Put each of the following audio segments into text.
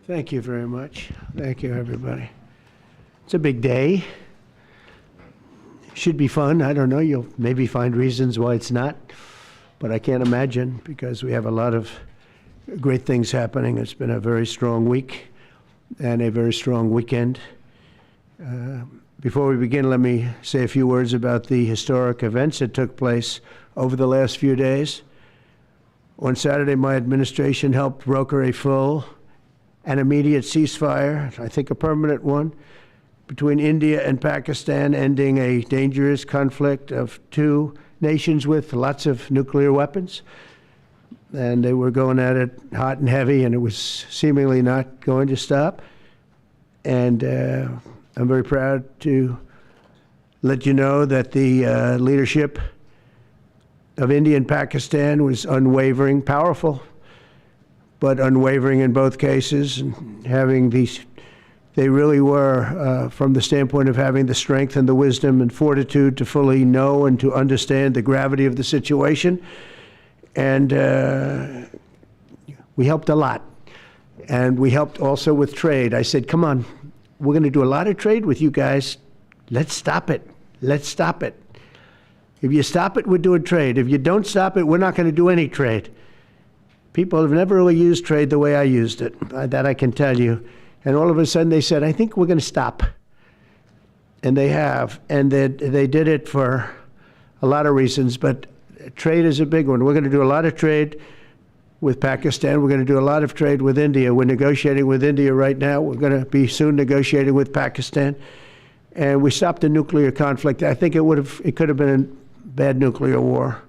Thank you very much. Thank you, everybody. It's a big day. Should be fun. I don't know. You'll maybe find reasons why it's not, but I can't imagine because we have a lot of great things happening. It's been a very strong week and a very strong weekend. Before we begin, let me say a few words about the historic events that took place over the last few days. On Saturday, my administration helped broker a full and immediate ceasefire, I think a permanent one, between India and Pakistan, ending a dangerous conflict of two nations with lots of nuclear weapons. And they were going at it hot and heavy, and it was seemingly not going to stop. And I'm very proud to let you know that the leadership of India and Pakistan was unwavering, powerful, but unwavering in both cases, and having these, they really were, from the standpoint of having the strength and the wisdom and fortitude to fully know and to understand the gravity of the situation. And we helped a lot. And we helped also with trade. I said, come on, we're going to do a lot of trade with you guys. Let's stop it. Let's stop it. If you stop it, we're doing trade. If you don't stop it, we're not going to do any trade. People have never really used trade the way I used it. That I can tell you. And all of a sudden they said, I think we're going to stop. And they have. And they did it for a lot of reasons, but trade is a big one. We're going to do a lot of trade with Pakistan. We're going to do a lot of trade with India. We're negotiating with India right now. We're going to be soon negotiating with Pakistan. And we stopped the nuclear conflict. I think it could have been a bad nuclear war.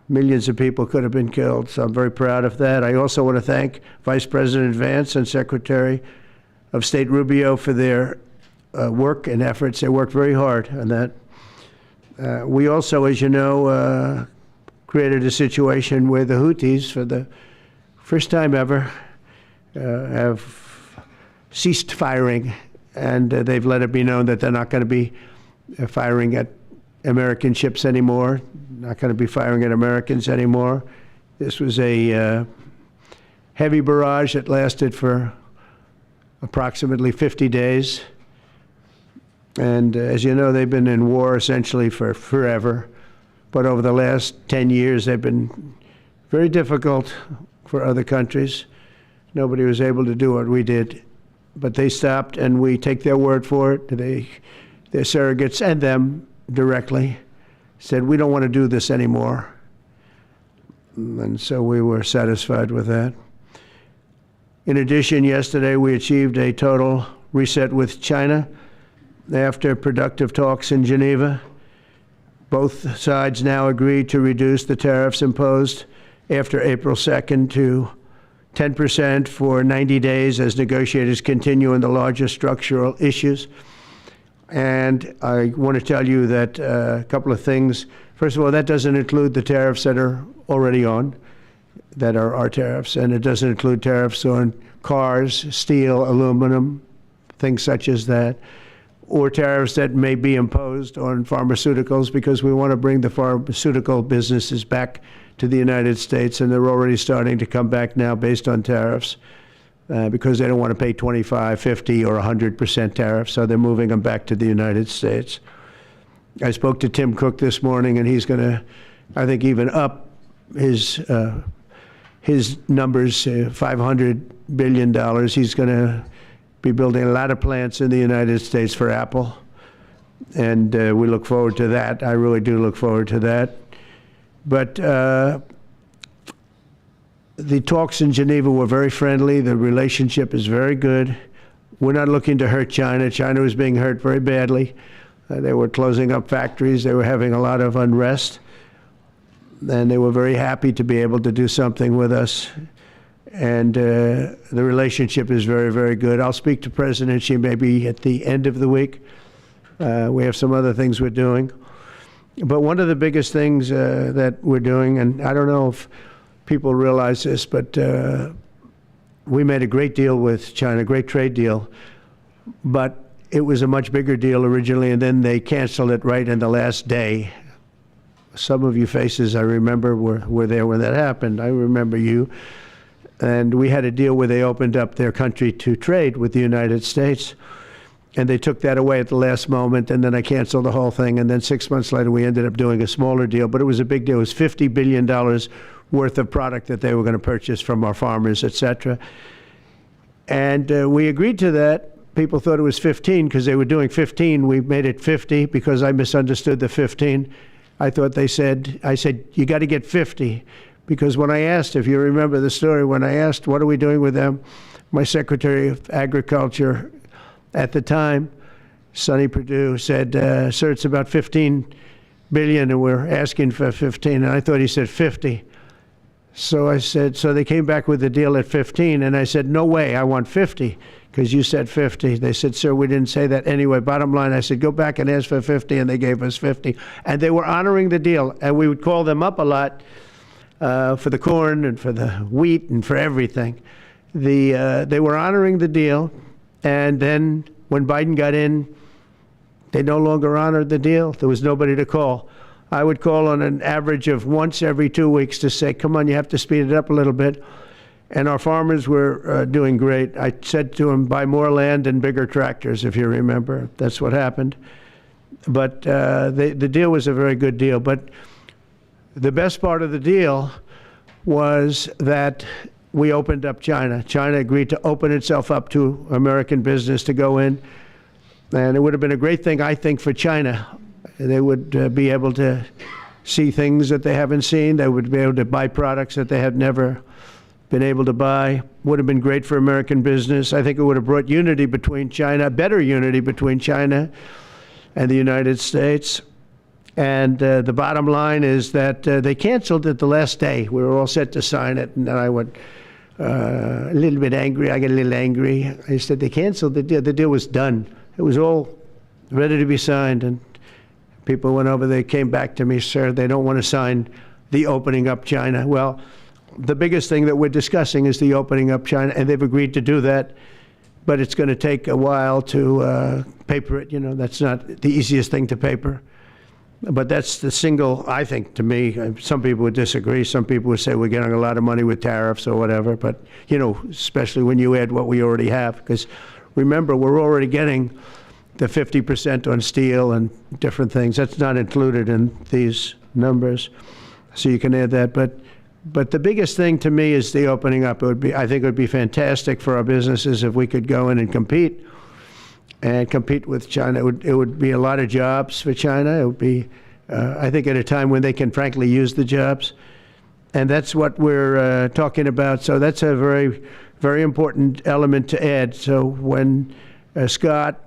Millions of people could have been killed, so I'm very proud of that. I also want to thank Vice President Vance and Secretary of State Rubio for their work and efforts. They worked very hard on that. We also, as you know, created a situation where the Houthis, for the first time ever, have ceased firing, and they've let it be known that they're not going to be firing at American ships anymore, not going to be firing at Americans anymore. This was a heavy barrage that lasted for approximately 50 days. And as you know, they've been in war essentially for forever. But over the last 10 years, they've been very difficult for other countries. Nobody was able to do what we did. But they stopped, and we take their word for it. Their surrogates and them directly said, we don't want to do this anymore. And so we were satisfied with that. In addition, yesterday we achieved a total reset with China after productive talks in Geneva. Both sides now agreed to reduce the tariffs imposed after April 2nd to 10% for 90 days as negotiators continue on the larger structural issues. And I want to tell you that a couple of things. First of all, that doesn't include the tariffs that are already on, that are our tariffs, and it doesn't include tariffs on cars, steel, aluminum, things such as that, or tariffs that may be imposed on pharmaceuticals, because we want to bring the pharmaceutical businesses back to the United States, and they're already starting to come back now based on tariffs. Because they don't want to pay 25, 50, or 100% tariffs, so they're moving them back to the United States. I spoke to Tim Cook this morning, and he's going to, I think, even up his numbers, $500 billion. He's going to be building a lot of plants in the United States for Apple, and we look forward to that. I really do look forward to that. But the talks in Geneva were very friendly. The relationship is very good. We're not looking to hurt China. China was being hurt very badly. They were closing up factories. They were having a lot of unrest. And they were very happy to be able to do something with us. And the relationship is very, very good. I'll speak to President Xi maybe at the end of the week. We have some other things we're doing. But one of the biggest things that we're doing, and I don't know if people realize this, but we made a great deal with China, a great trade deal, but it was a much bigger deal originally, and then they canceled it right in the last day. Some of you faces I remember were there when that happened. I remember you. And we had a deal where they opened up their country to trade with the United States. And they took that away at the last moment, and then I canceled the whole thing. And then 6 months later, we ended up doing a smaller deal. But it was a big deal. It was $50 billion worth of product that they were going to purchase from our farmers, et cetera. And we agreed to that. People thought it was 15 because they were doing 15. We made it 50 because I misunderstood the 15. I said, you got to get 50. Because when I asked, if you remember the story, when I asked, what are we doing with them? My Secretary of Agriculture at the time, Sonny Perdue, said, sir, it's about 15 billion and we're asking for 15. And I thought he said 50. So I said, so they came back with the deal at 15. And I said, no way, I want 50 because you said 50. They said, sir, we didn't say that. Anyway, bottom line, I said, go back and ask for 50. And they gave us 50. And they were honoring the deal. And we would call them up a lot for the corn and for the wheat and for everything. They were honoring the deal. And then when Biden got in, they no longer honored the deal. There was nobody to call. I would call on an average of once every 2 weeks to say, come on, you have to speed it up a little bit. And our farmers were doing great. I said to them, buy more land and bigger tractors, if you remember. That's what happened. But the deal was a very good deal. But the best part of the deal was that we opened up China. China agreed to open itself up to American business to go in. And it would have been a great thing, I think, for China. They would be able to see things that they haven't seen. They would be able to buy products that they had never been able to buy. Would have been great for American business. I think it would have brought unity between China, better unity between China and the United States. And the bottom line is that they canceled it the last day. We were all set to sign it, and then I went a little bit angry. I got a little angry. I said, they canceled the deal. The deal was done. It was all ready to be signed, and people went over. They came back to me, sir, they don't want to sign the opening up China. Well, the biggest thing that we're discussing is the opening up China, and they've agreed to do that. But it's going to take a while to paper it. You know, that's not the easiest thing to paper. But that's the single, I think, to me, some people would disagree. Some people would say we're getting a lot of money with tariffs or whatever. But, you know, especially when you add what we already have. Because remember, we're already getting the 50% on steel and different things. That's not included in these numbers. So you can add that. But the biggest thing to me is the opening up. I think it would be fantastic for our businesses if we could go in and compete with China. It would be a lot of jobs for China. It would be, I think, at a time when they can frankly use the jobs. And that's what we're talking about. So that's a very, very important element to add. So when Scott,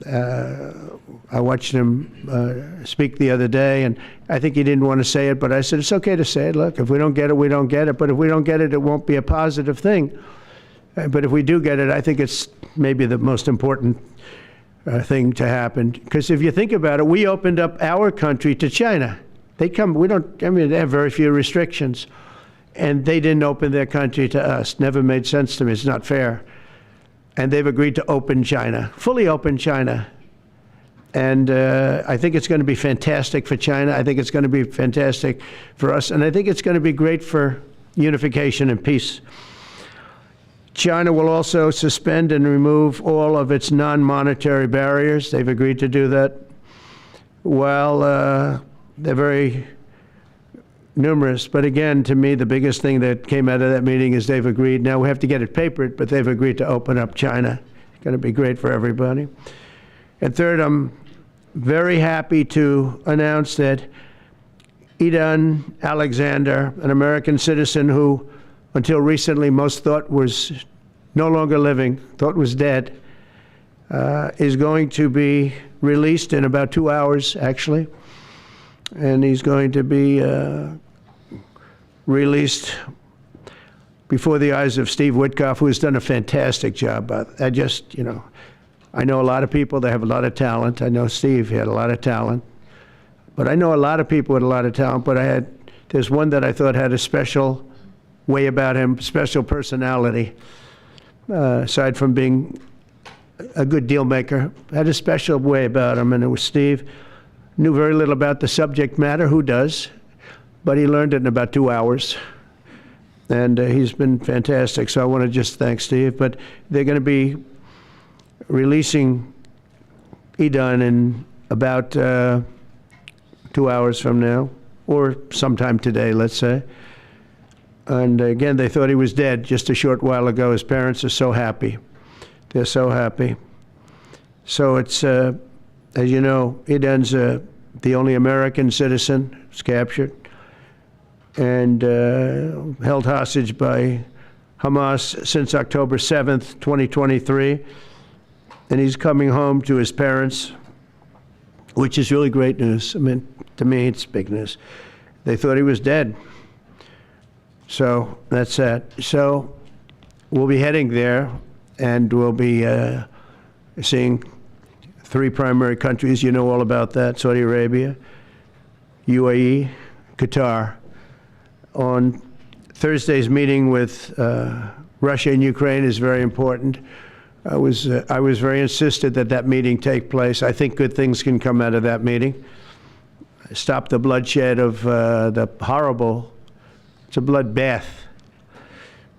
I watched him speak the other day, and I think he didn't want to say it, but I said, it's okay to say it. Look, if we don't get it, we don't get it. But if we don't get it, it won't be a positive thing. But if we do get it, I think it's maybe the most important thing to happen. Because if you think about it, we opened up our country to China. They have very few restrictions. And they didn't open their country to us. Never made sense to me. It's not fair. And they've agreed to open China, fully open China. And I think it's going to be fantastic for China. I think it's going to be fantastic for us. And I think it's going to be great for unification and peace. China will also suspend and remove all of its non-monetary barriers. They've agreed to do that. Well, they're very numerous. But again, to me, the biggest thing that came out of that meeting is they've agreed. Now we have to get it papered, but they've agreed to open up China. It's going to be great for everybody. And third, I'm very happy to announce that Idan Alexander, an American citizen who until recently most thought was no longer living, thought was dead, is going to be released in about 2 hours, actually. And he's going to be released before the eyes of Steve Witkoff, who has done a fantastic job. I know a lot of people that have a lot of talent. I know Steve had a lot of talent. But I know a lot of people with a lot of talent, but there's one that I thought had a special way about him, special personality, aside from being a good deal maker, had a special way about him, and it was Steve. Knew very little about the subject matter, who does, but he learned it in about 2 hours. and he's been fantastic. So I want to just thank Steve. But they're going to be releasing Idan in about 2 hours from now, or sometime today, let's say. And again, they thought he was dead just a short while ago. His parents are so happy. They're so happy. So it's, as you know, Idan's the only American citizen who's captured and held hostage by Hamas since October 7th, 2023. And he's coming home to his parents, which is really great news. I mean, to me, it's big news. They thought he was dead. So that's that. So we'll be heading there, and we'll be seeing 3 primary countries. You know all about that: Saudi Arabia, UAE, Qatar. On Thursday's meeting with Russia and Ukraine is very important. I was very insistent that that meeting take place. I think good things can come out of that meeting. Stop the bloodshed of the horrible. It's a bloodbath.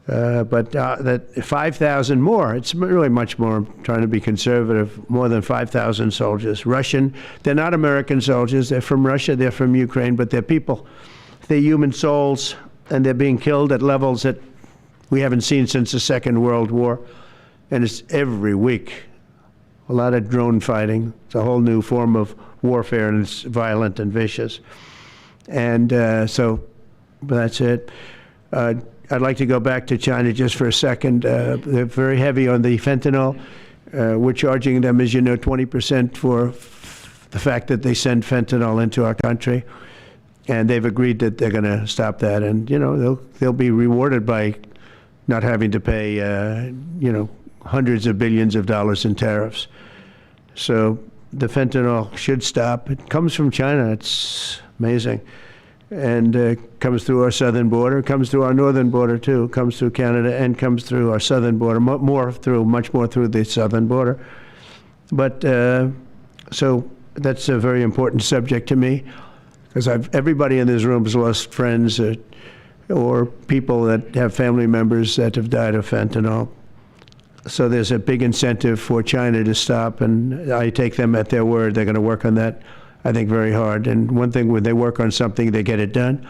But that 5,000 more, it's really much more, I'm trying to be conservative, more than 5,000 soldiers. Russian, they're not American soldiers, they're from Russia, they're from Ukraine, but they're people. They're human souls, and they're being killed at levels that we haven't seen since the Second World War. And it's every week. A lot of drone fighting. It's a whole new form of warfare, and it's violent and vicious. And so that's it. I'd like to go back to China just for a second. They're very heavy on the fentanyl. We're charging them, as you know, 20% for the fact that they send fentanyl into our country. And they've agreed that they're going to stop that. And, you know, they'll be rewarded by not having to pay, you know, hundreds of billions of dollars in tariffs. So the fentanyl should stop. It comes from China. It's amazing. And comes through our southern border, comes through our northern border too, comes through Canada, and comes through our southern border, much more through the southern border. But so that's a very important subject to me, because everybody in this room has lost friends or people that have family members that have died of fentanyl. So there's a big incentive for China to stop, and I take them at their word. They're going to work on that, I think, very hard. And one thing, when they work on something, they get it done.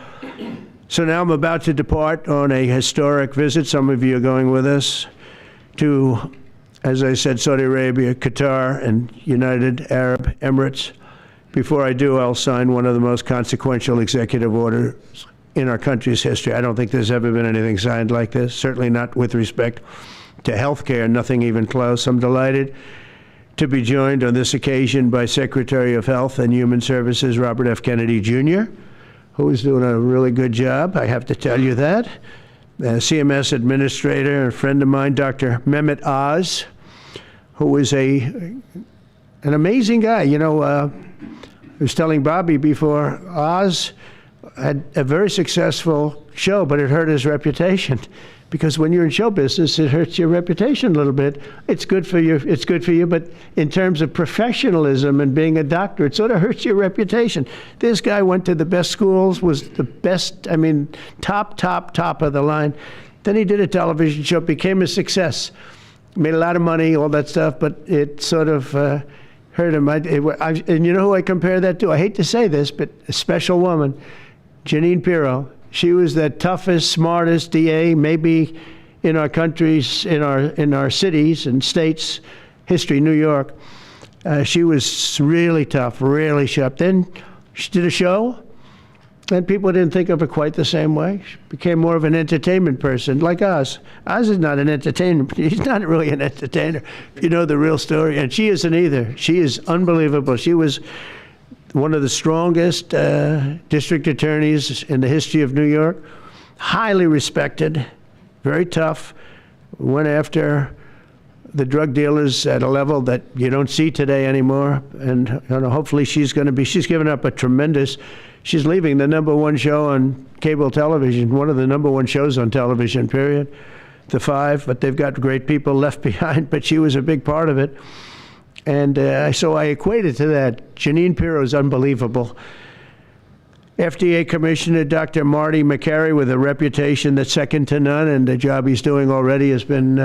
So now I'm about to depart on a historic visit. Some of you are going with us to, as I said, Saudi Arabia, Qatar, and United Arab Emirates. Before I do, I'll sign one of the most consequential executive orders in our country's history. I don't think there's ever been anything signed like this, certainly not with respect to health care, nothing even close. I'm delighted to be joined on this occasion by Secretary of Health and Human Services Robert F. Kennedy Jr., who is doing a really good job, I have to tell you that. CMS Administrator, a friend of mine, Dr. Mehmet Oz, who is an amazing guy. You know, I was telling Bobby before, Oz had a very successful show, but it hurt his reputation. Because when you're in show business, it hurts your reputation a little bit. It's good for you, but in terms of professionalism and being a doctor, it sort of hurts your reputation. This guy went to the best schools, was the best, I mean, top of the line. Then he did a television show, became a success, made a lot of money, all that stuff, but it sort of hurt him. And you know who I compare that to? I hate to say this, but a special woman, Jeanine Pirro. She was the toughest, smartest DA, maybe in our countries, in our cities and states history, New York. She was really tough, really sharp. Then she did a show, and people didn't think of her quite the same way. She became more of an entertainment person, like Oz. Oz is not an entertainer. He's not really an entertainer, if you know the real story. And she isn't either. She is unbelievable. She was one of the strongest district attorneys in the history of New York, highly respected, very tough, went after the drug dealers at a level that you don't see today anymore. And you know, hopefully she's given up a tremendous, she's leaving the #1 show on cable television, one of the #1 shows on television, period, The Five, but they've got great people left behind, but she was a big part of it. And so I equated to that. Jeanine Pirro is unbelievable. FDA Commissioner Dr. Marty McCary, with a reputation that's second to none, and the job he's doing already has been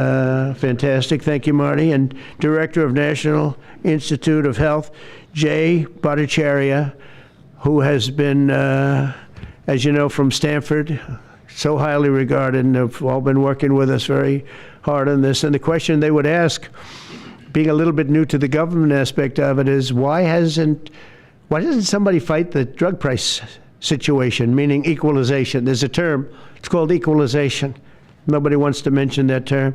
fantastic. Thank you, Marty. And Director of National Institute of Health, Jay Bhattacharya, who has been, as you know, from Stanford, so highly regarded, and have all been working with us very hard on this. And the question they would ask, being a little bit new to the government aspect of it, is why doesn't somebody fight the drug price situation, meaning equalization? There's a term, it's called equalization. Nobody wants to mention that term.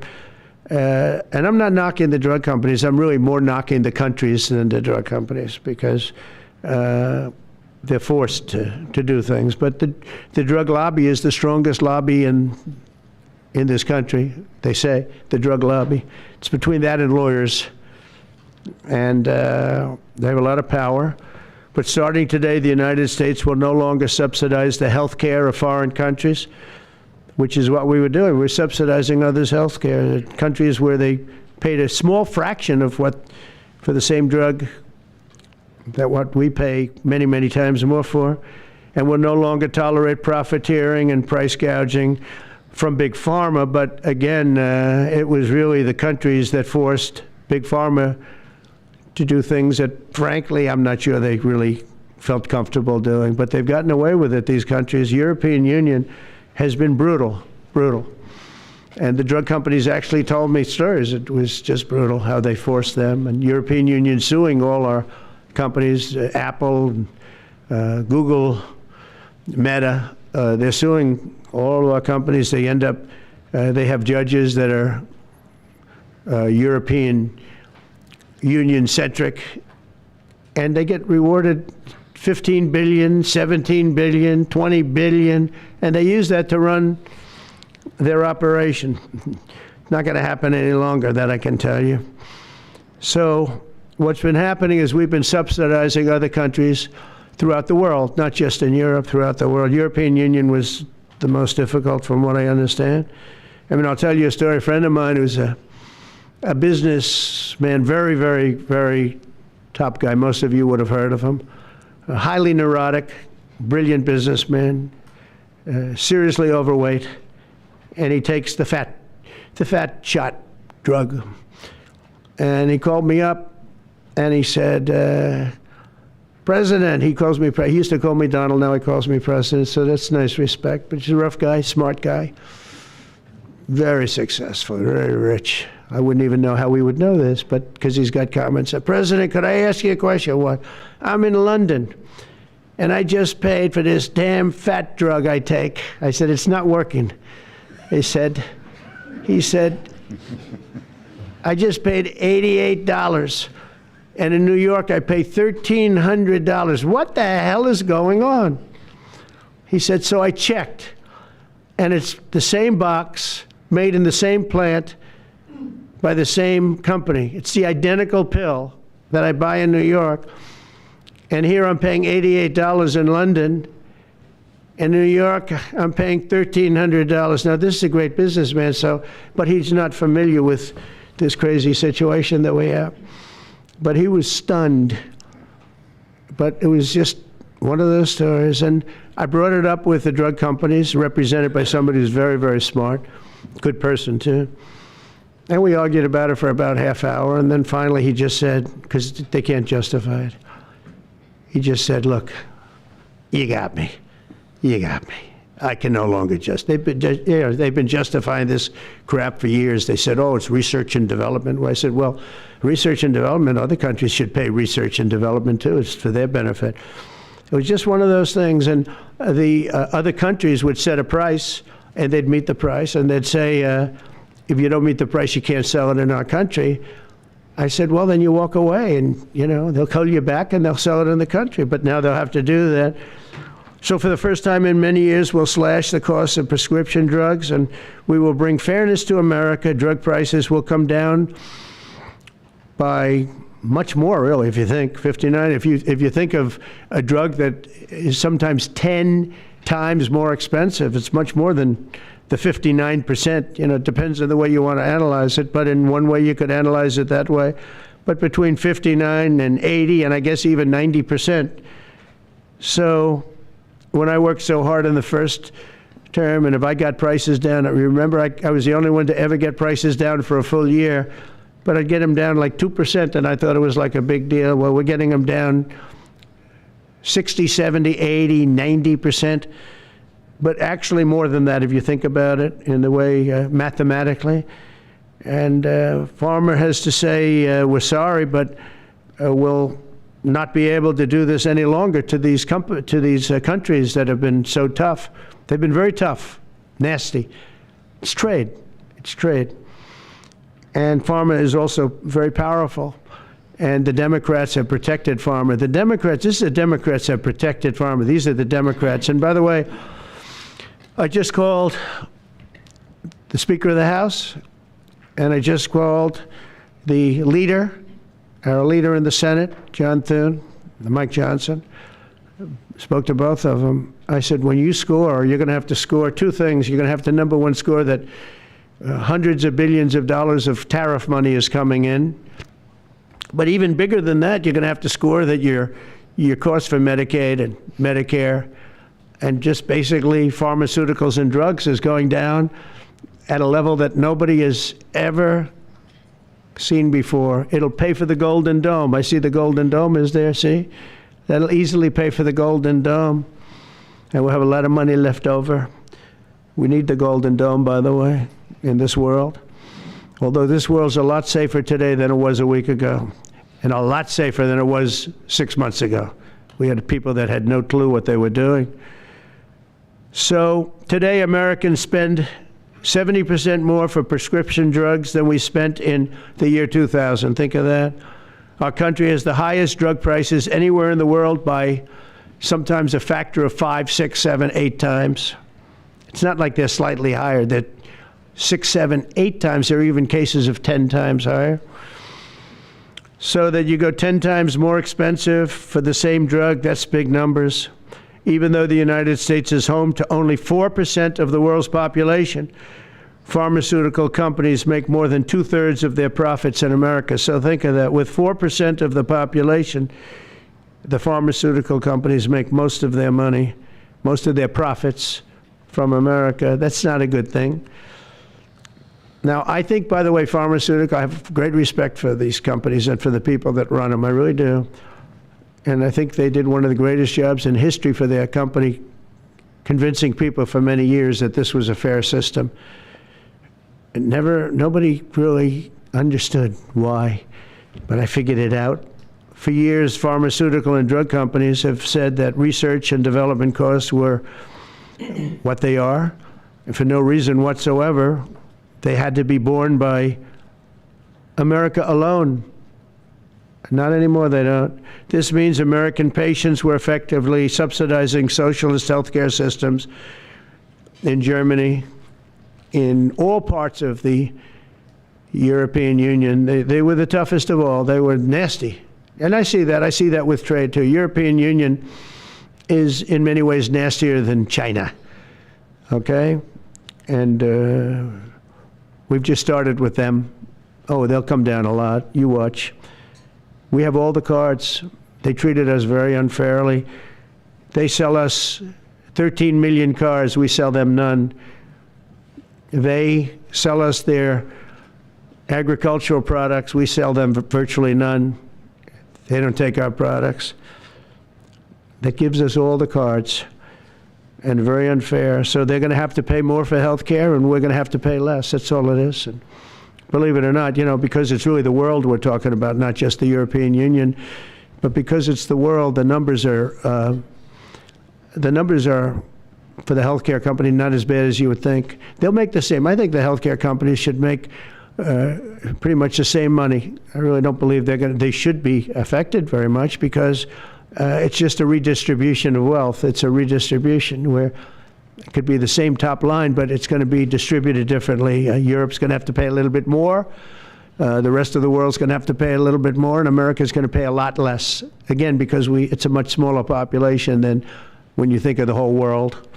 And I'm not knocking the drug companies. I'm really more knocking the countries than the drug companies, because they're forced to do things. But the drug lobby is the strongest lobby in this country, they say, the drug lobby. It's between that and lawyers. And they have a lot of power. But starting today, the United States will no longer subsidize the health care of foreign countries, which is what we were doing. We're subsidizing others' health care. Countries where they paid a small fraction of what, for the same drug, that what we pay many, many times more for. And will no longer tolerate profiteering and price gouging from Big Pharma. But again, it was really the countries that forced Big Pharma to do things that, frankly, I'm not sure they really felt comfortable doing. But they've gotten away with it, these countries. European Union has been brutal. And the drug companies actually told me stories. It was just brutal how they forced them. And European Union suing all our companies, Apple, Google, Meta. They're suing all of our companies. They end up, they have judges that are European Union-centric, and they get rewarded $15 billion, $17 billion, $20 billion, and they use that to run their operation. Not going to happen any longer, that I can tell you. So what's been happening is we've been subsidizing other countries throughout the world, not just in Europe, throughout the world. European Union was the most difficult, from what I understand. I mean, I'll tell you a story. A friend of mine who's a businessman, very, very, very top guy. Most of you would have heard of him. A highly neurotic, brilliant businessman, seriously overweight, and he takes the fat shot drug. And he called me up, and he said, President, he calls me, he used to call me Donald, now he calls me President, so that's nice respect. But he's a rough guy, smart guy, very successful, very rich. I wouldn't even know how we would know this, but because he's got comments. President, could I ask you a question? What? I'm in London, and I just paid for this damn fat drug I take. I said, it's not working. He said, I just paid $88. And in New York, I pay $1,300. What the hell is going on? He said, so I checked, and it's the same box, made in the same plant, by the same company. It's the identical pill that I buy in New York. And here I'm paying $88 in London. In New York, I'm paying $1,300. Now, this is a great businessman, but he's not familiar with this crazy situation that we have. But he was stunned. But it was just one of those stories. And I brought it up with the drug companies, represented by somebody who's very, very smart, good person too. And we argued about it for about half hour, and then finally he just said, because they can't justify it, he just said, look, you got me. I can no longer they've been justifying this crap for years. They said, oh, it's research and development. Well, I said, well, research and development, other countries should pay research and development too. It's for their benefit. It was just one of those things, and the other countries would set a price, and they'd meet the price, and they'd say, if you don't meet the price, you can't sell it in our country. I said, well, then you walk away, and they'll call you back and they'll sell it in the country. But now they'll have to do that. So for the first time in many years, we'll slash the cost of prescription drugs, and we will bring fairness to America. Drug prices will come down by much more, really, if you think 59. If you think of a drug that is sometimes 10 times more expensive, it's much more than the 59%, it depends on the way you want to analyze it, but in one way you could analyze it that way. But between 59 and 80, and I guess even 90%. So when I worked so hard in the first term, and if I got prices down, I remember I was the only one to ever get prices down for a full year, but I'd get them down like 2%, and I thought it was like a big deal. Well, we're getting them down 60, 70, 80, 90%, but actually more than that if you think about it in the way mathematically. And farmer has to say, we're sorry, but we'll not be able to do this any longer to these countries that have been so tough. They've been very tough, nasty. It's trade. It's trade. And pharma is also very powerful. And the Democrats have protected pharma. The Democrats, this is the Democrats have protected pharma. These are the Democrats. And by the way, I just called the Speaker of the House, and I just called the leader, our leader in the Senate, John Thune, Mike Johnson. Spoke to both of them. I said, when you score, you're going to have to score two things. You're going to have to, number one, score that hundreds of billions of dollars of tariff money is coming in. But even bigger than that, you're going to have to score that your cost for Medicaid and Medicare and just basically pharmaceuticals and drugs is going down at a level that nobody has ever seen before. It'll pay for the Golden Dome. I see the Golden Dome is there, see? That'll easily pay for the Golden Dome. And we'll have a lot of money left over. We need the Golden Dome, by the way, in this world. Although this world's a lot safer today than it was a week ago, and a lot safer than it was 6 months ago. We had people that had no clue what they were doing. So today Americans spend 70% more for prescription drugs than we spent in the year 2000. Think of that. Our country has the highest drug prices anywhere in the world by sometimes a factor of 5, 6, 7, 8 times. It's not like they're slightly higher. They're 6, 7, 8 times. There are even cases of 10 times higher. So that you go 10 times more expensive for the same drug, that's big numbers. Even though the United States is home to only 4% of the world's population, pharmaceutical companies make more than 2/3 of their profits in America. So think of that. With 4% of the population, the pharmaceutical companies make most of their money, most of their profits from America. That's not a good thing. Now, I think, by the way, I have great respect for these companies and for the people that run them. I really do. And I think they did one of the greatest jobs in history for their company, convincing people for many years that this was a fair system. And nobody really understood why, but I figured it out. For years, pharmaceutical and drug companies have said that research and development costs were what they are, and for no reason whatsoever. They had to be borne by America alone. Not anymore, they don't. This means American patients were effectively subsidizing socialist healthcare systems in Germany, in all parts of the European Union. They were the toughest of all. They were nasty. And I see that. I see that with trade, too. European Union is in many ways nastier than China, okay? And we've just started with them. Oh, they'll come down a lot. You watch. We have all the cards. They treated us very unfairly. They sell us 13 million cars. We sell them none. They sell us their agricultural products. We sell them virtually none. They don't take our products. That gives us all the cards, and very unfair. So they're going to have to pay more for health care, and we're going to have to pay less. That's all it is. And believe it or not, because it's really the world we're talking about, not just the European Union, but because it's the world, the numbers are for the healthcare company not as bad as you would think. They'll make the same. I think the healthcare companies should make pretty much the same money. I really don't believe they should be affected very much, because it's just a redistribution of wealth. It's a redistribution where it could be the same top line, but it's going to be distributed differently. Europe's going to have to pay a little bit more. The rest of the world's going to have to pay a little bit more, and America's going to pay a lot less. Again, because it's a much smaller population than when you think of the whole world.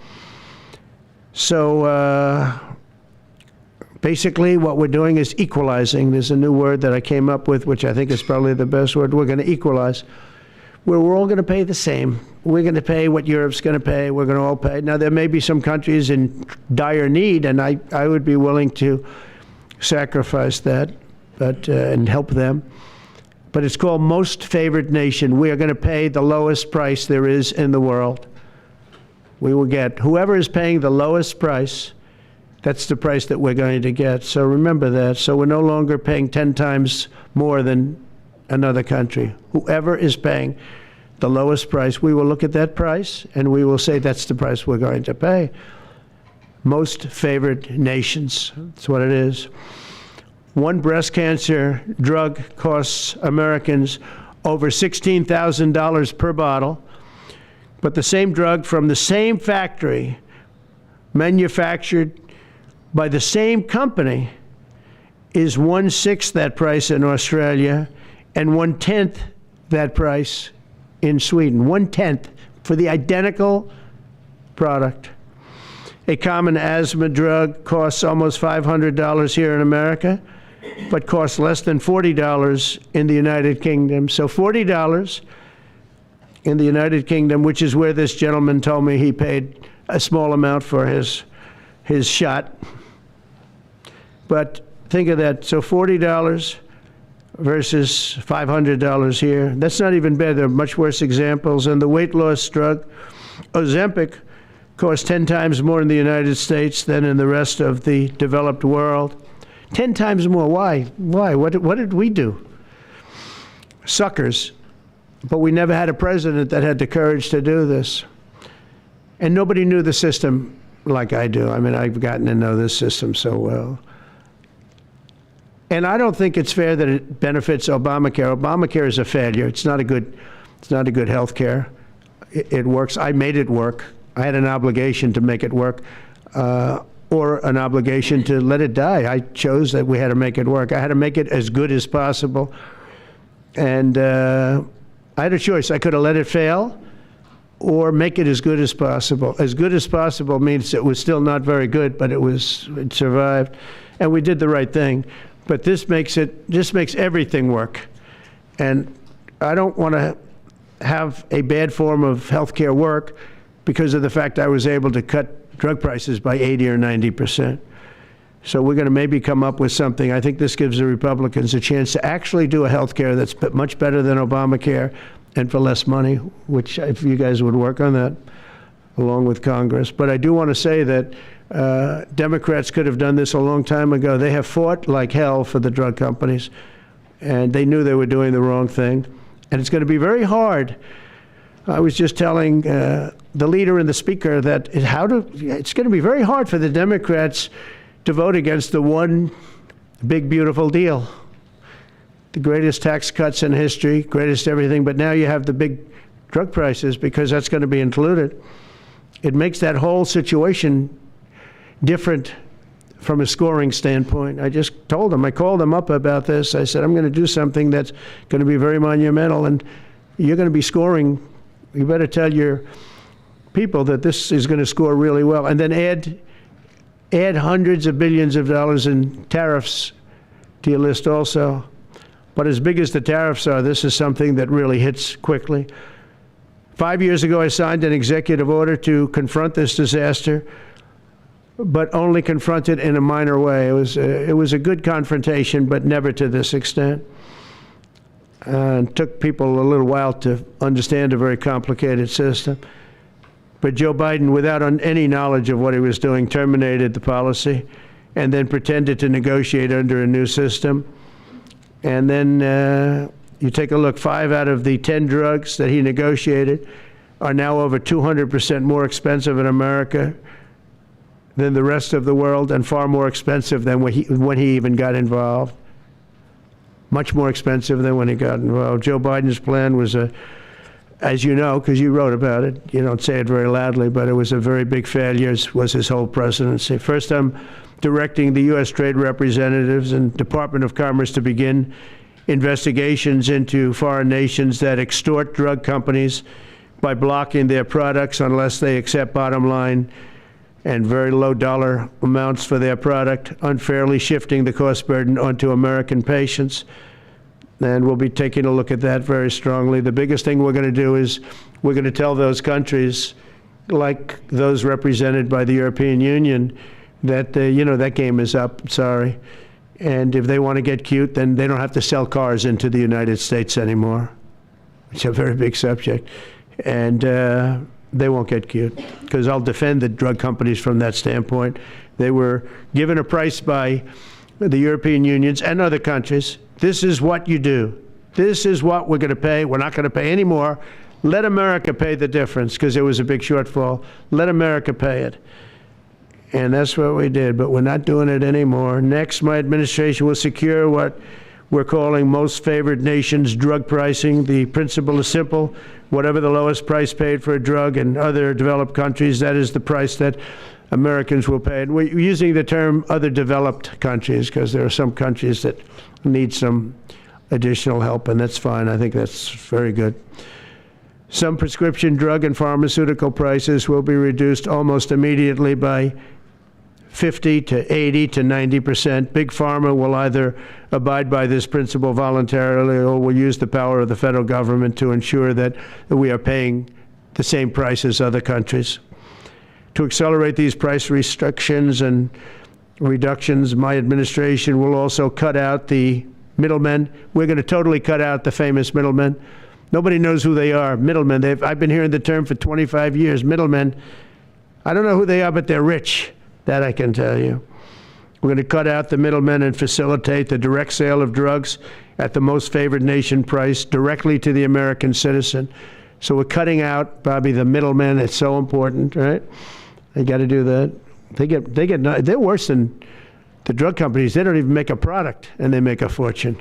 So basically what we're doing is equalizing. There's a new word that I came up with, which I think is probably the best word. We're going to equalize. where we're all going to pay the same. We're going to pay what Europe's going to pay. We're going to all pay. Now, there may be some countries in dire need, and I would be willing to sacrifice that, but and help them. But it's called most favored nation. We are going to pay the lowest price there is in the world. We will get whoever is paying the lowest price. That's the price that we're going to get. So remember that. So we're no longer paying 10 times more than another country. Whoever is paying the lowest price, we will look at that price and we will say that's the price we're going to pay. Most favored nations. That's what it is. One breast cancer drug costs Americans over $16,000 per bottle, but the same drug from the same factory, manufactured by the same company, is 1/6 that price in Australia and 1/10 that price in Sweden. 1/10 for the identical product. A common asthma drug costs almost $500 here in America, but costs less than $40 in the United Kingdom. So $40 in the United Kingdom, which is where this gentleman told me he paid a small amount for his shot. But think of that. So $40 versus $500 here. That's not even bad. There are much worse examples. And the weight loss drug, Ozempic, costs 10 times more in the United States than in the rest of the developed world. 10 times more. Why? Why? What did we do? Suckers. But we never had a president that had the courage to do this. And nobody knew the system like I do. I mean, I've gotten to know this system so well. And I don't think it's fair that it benefits Obamacare. Obamacare is a failure. It's not a good health care. It works. I made it work. I had an obligation to make it work, or an obligation to let it die. I chose that we had to make it work. I had to make it as good as possible. And I had a choice. I could have let it fail or make it as good as possible. As good as possible means it was still not very good, but it survived. And we did the right thing. But this makes everything work. And I don't want to have a bad form of health care work because of the fact I was able to cut drug prices by 80 or 90%. So we're going to maybe come up with something. I think this gives the Republicans a chance to actually do a health care that's much better than Obamacare and for less money, which if you guys would work on that along with Congress. But I do want to say that Democrats could have done this a long time ago. They have fought like hell for the drug companies, and they knew they were doing the wrong thing. And it's going to be very hard. I was just telling the leader and the speaker that it's going to be very hard for the Democrats to vote against the one big, beautiful deal. The greatest tax cuts in history, greatest everything, but now you have the big drug prices because that's going to be included. It makes that whole situation different from a scoring standpoint. I just told them, I called them up about this. I said, I'm going to do something that's going to be very monumental, and you're going to be scoring. You better tell your people that this is going to score really well. And then add hundreds of billions of dollars in tariffs to your list also. But as big as the tariffs are, this is something that really hits quickly. 5 years ago, I signed an executive order to confront this disaster, but only confront it in a minor way. It was a good confrontation, but never to this extent. It took people a little while to understand a very complicated system. But Joe Biden, without any knowledge of what he was doing, terminated the policy and then pretended to negotiate under a new system. And then you take a look, 5 out of the 10 drugs that he negotiated are now over 200% more expensive in America than the rest of the world, and far more expensive than when he even got involved. Much more expensive than when he got involved. Joe Biden's plan was as you know, because you wrote about it, you don't say it very loudly, but it was a very big failure, was his whole presidency. First, I'm directing the U.S. Trade Representatives and Department of Commerce to begin investigations into foreign nations that extort drug companies by blocking their products unless they accept bottom line and very low dollar amounts for their product, unfairly shifting the cost burden onto American patients. and we'll be taking a look at that very strongly. The biggest thing we're going to do is we're going to tell those countries, like those represented by the European Union, that, that game is up, sorry. And if they want to get cute, then they don't have to sell cars into the United States anymore. It's a very big subject. And they won't get cute, because I'll defend the drug companies from that standpoint. They were given a price by the European unions and other countries. This is what you do. This is what we're going to pay. We're not going to pay any more. Let America pay the difference, because there was a big shortfall. Let America pay it. And that's what we did, but we're not doing it anymore. Next, my administration will secure what we're calling most favored nations drug pricing. The principle is simple. Whatever the lowest price paid for a drug in other developed countries, that is the price that Americans will pay. And we're using the term other developed countries because there are some countries that need some additional help, and that's fine. I think that's very good. Some prescription drug and pharmaceutical prices will be reduced almost immediately by 50 to 80 to 90%. Big Pharma will either abide by this principle voluntarily or will use the power of the federal government to ensure that we are paying the same price as other countries. To accelerate these price restrictions and reductions, my administration will also cut out the middlemen. We're going to totally cut out the famous middlemen. Nobody knows who they are, middlemen. I've been hearing the term for 25 years, middlemen. I don't know who they are, but they're rich. That I can tell you. We're going to cut out the middlemen and facilitate the direct sale of drugs at the most favored nation price directly to the American citizen. So we're cutting out, Bobby, the middlemen. It's so important, right? They got to do that. They're worse than the drug companies. They don't even make a product, and they make a fortune.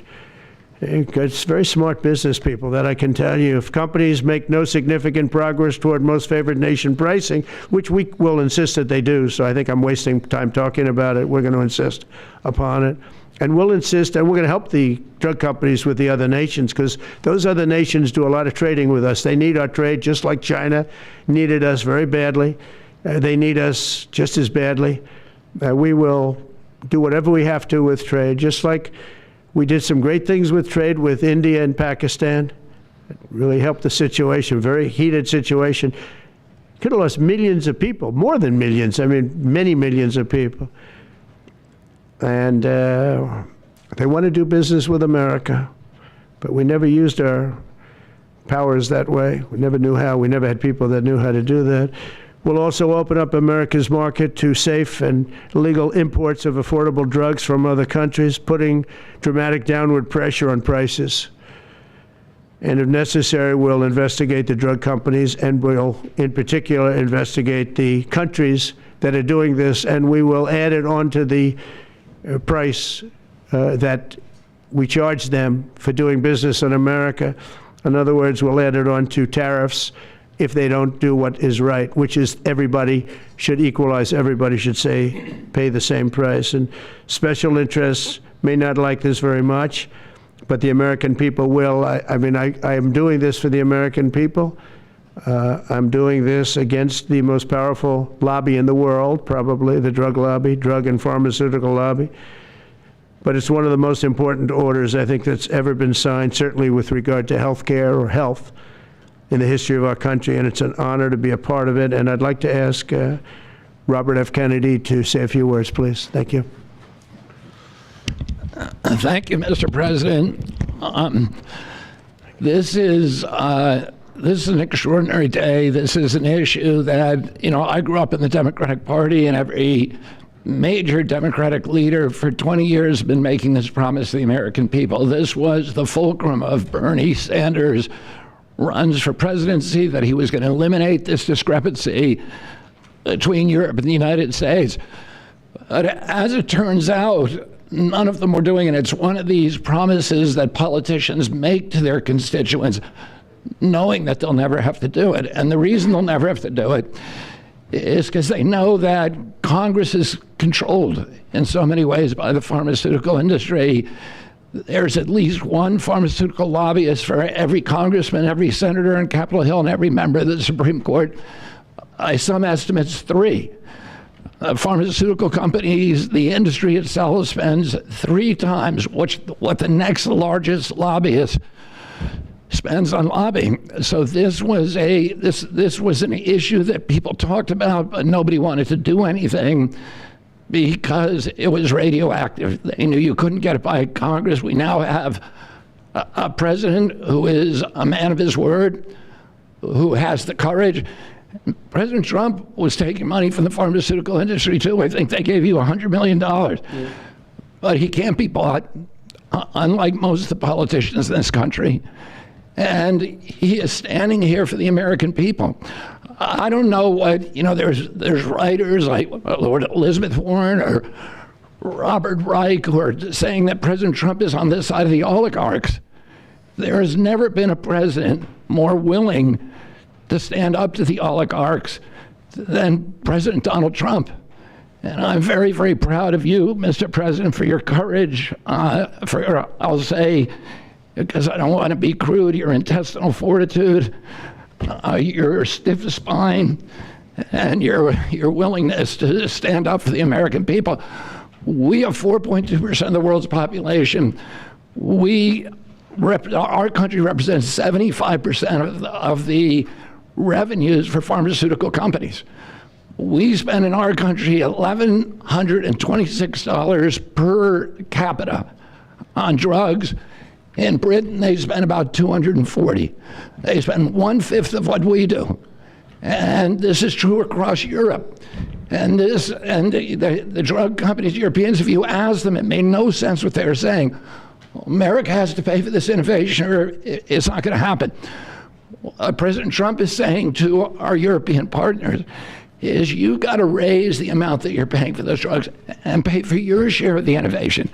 It's very smart business people, that I can tell you. If companies make no significant progress toward most favored nation pricing, which we will insist that they do, so I think I'm wasting time talking about it. We're going to insist upon it. And we'll insist, and we're going to help the drug companies with the other nations, because those other nations do a lot of trading with us. They need our trade, just like China needed us very badly. They need us just as badly. We will do whatever we have to with trade, just like we did some great things with trade with India and Pakistan. It really helped the situation, very heated situation. Could have lost millions of people, more than millions. I mean, many millions of people. And they want to do business with America, but we never used our powers that way. We never knew how. We never had people that knew how to do that. We'll also open up America's market to safe and legal imports of affordable drugs from other countries, putting dramatic downward pressure on prices. And if necessary, we'll investigate the drug companies, and we'll, in particular, investigate the countries that are doing this, and we will add it onto the price that we charge them for doing business in America. In other words, we'll add it onto tariffs if they don't do what is right, which is everybody should equalize, everybody should pay the same price. And special interests may not like this very much, but the American people will. I am doing this for the American people. I'm doing this against the most powerful lobby in the world, probably the drug lobby, drug and pharmaceutical lobby. But it's one of the most important orders, I think, that's ever been signed, certainly with regard to health care or health in the history of our country, and it's an honor to be a part of it. And I'd like to ask Robert F. Kennedy to say a few words, please. Thank you. Thank you, Mr. President. This is an extraordinary day. This is an issue that, I grew up in the Democratic Party, and every major Democratic leader for 20 years has been making this promise to the American people. This was the fulcrum of Bernie Sanders' runs for presidency, that he was going to eliminate this discrepancy between Europe and the United States. But as it turns out, none of them were doing it. It's one of these promises that politicians make to their constituents, knowing that they'll never have to do it. And the reason they'll never have to do it is because they know that Congress is controlled in so many ways by the pharmaceutical industry. There's at least one pharmaceutical lobbyist for every congressman, every senator on Capitol Hill, and every member of the Supreme Court. By some estimates, 3. Pharmaceutical companies, the industry itself spends 3 times what the next largest lobbyist spends on lobbying. So this was an issue that people talked about, but nobody wanted to do anything because it was radioactive. They knew you couldn't get it by Congress. We now have a president who is a man of his word, who has the courage. President Trump was taking money from the pharmaceutical industry too. I think they gave you $100 million. Yeah. But he can't be bought, unlike most of the politicians in this country. And he is standing here for the American people. I don't know what, there's writers like Lord Elizabeth Warren or Robert Reich who are saying that President Trump is on this side of the oligarchs. There has never been a president more willing to stand up to the oligarchs than President Donald Trump. And I'm very, very proud of you, Mr. President, for your courage, I'll say, because I don't want to be crude, your intestinal fortitude, your stiff spine, and your willingness to stand up for the American people. We have 4.2% of the world's population. Our country represents 75% of the revenues for pharmaceutical companies. We spend in our country $1,126 per capita on drugs. In Britain, they spend about $240. They spend 1/5 of what we do. And this is true across Europe. And the drug companies, Europeans, if you ask them, it made no sense what they were saying. America has to pay for this innovation or it's not going to happen. What President Trump is saying to our European partners is you got to raise the amount that you're paying for those drugs and pay for your share of the innovation.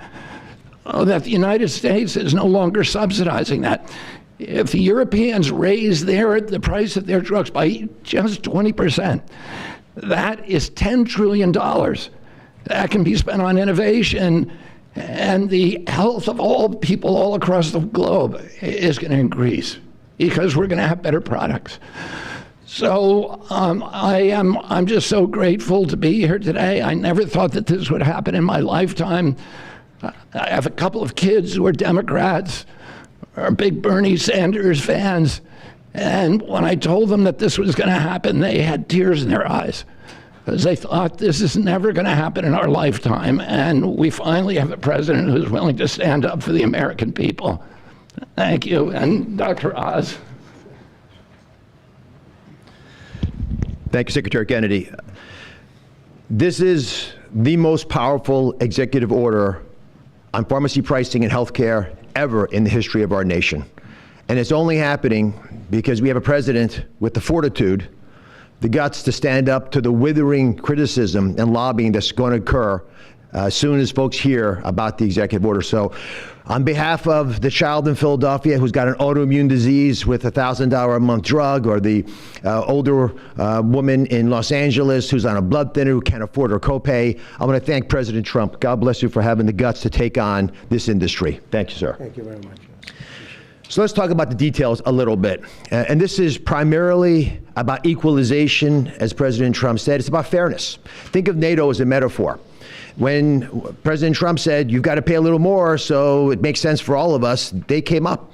That the United States is no longer subsidizing that. If the Europeans raise the price of their drugs by just 20%, that is $10 trillion that can be spent on innovation, and the health of all people all across the globe is going to increase because we're going to have better products. So I'm just so grateful to be here today. I never thought that this would happen in my lifetime. I have a couple of kids who are Democrats, are big Bernie Sanders fans, and when I told them that this was going to happen, they had tears in their eyes because they thought this is never going to happen in our lifetime, and we finally have a president who's willing to stand up for the American people. Thank you, and Dr. Oz. Thank you, Secretary Kennedy. This is the most powerful executive order on pharmacy pricing and healthcare ever in the history of our nation. And it's only happening because we have a president with the fortitude, the guts to stand up to the withering criticism and lobbying that's going to occur as soon as folks hear about the executive order. So on behalf of the child in Philadelphia who's got an autoimmune disease with a $1,000 a month drug, or the older woman in Los Angeles who's on a blood thinner who can't afford her copay, I want to thank President Trump. God bless you for having the guts to take on this industry. Thank you, sir. Thank you very much. So let's talk about the details a little bit. And this is primarily about equalization, as President Trump said. It's about fairness. Think of NATO as a metaphor. When President Trump said, you've got to pay a little more so it makes sense for all of us, they came up.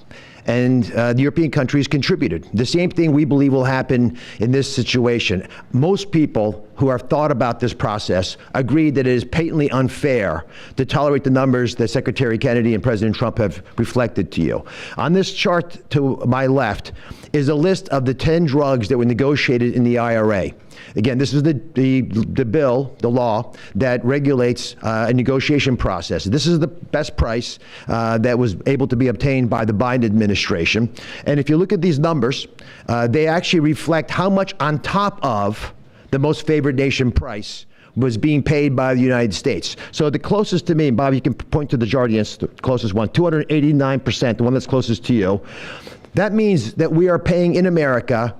And the European countries contributed. The same thing we believe will happen in this situation. Most people who have thought about this process agree that it is patently unfair to tolerate the numbers that Secretary Kennedy and President Trump have reflected to you. On this chart to my left is a list of the 10 drugs that were negotiated in the IRA. Again, this is the bill, the law, that regulates a negotiation process. This is the best price that was able to be obtained by the Biden administration. And if you look at these numbers, they actually reflect how much on top of the most favored nation price was being paid by the United States. So the closest to me, Bob, you can point to the Jardines, the closest one, 289%, the one that's closest to you. That means that we are paying in America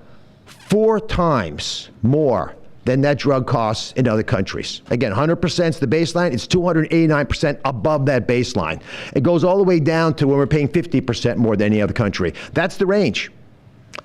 4 times more than that drug costs in other countries. Again, 100% is the baseline. It's 289% above that baseline. It goes all the way down to when we're paying 50% more than any other country. That's the range.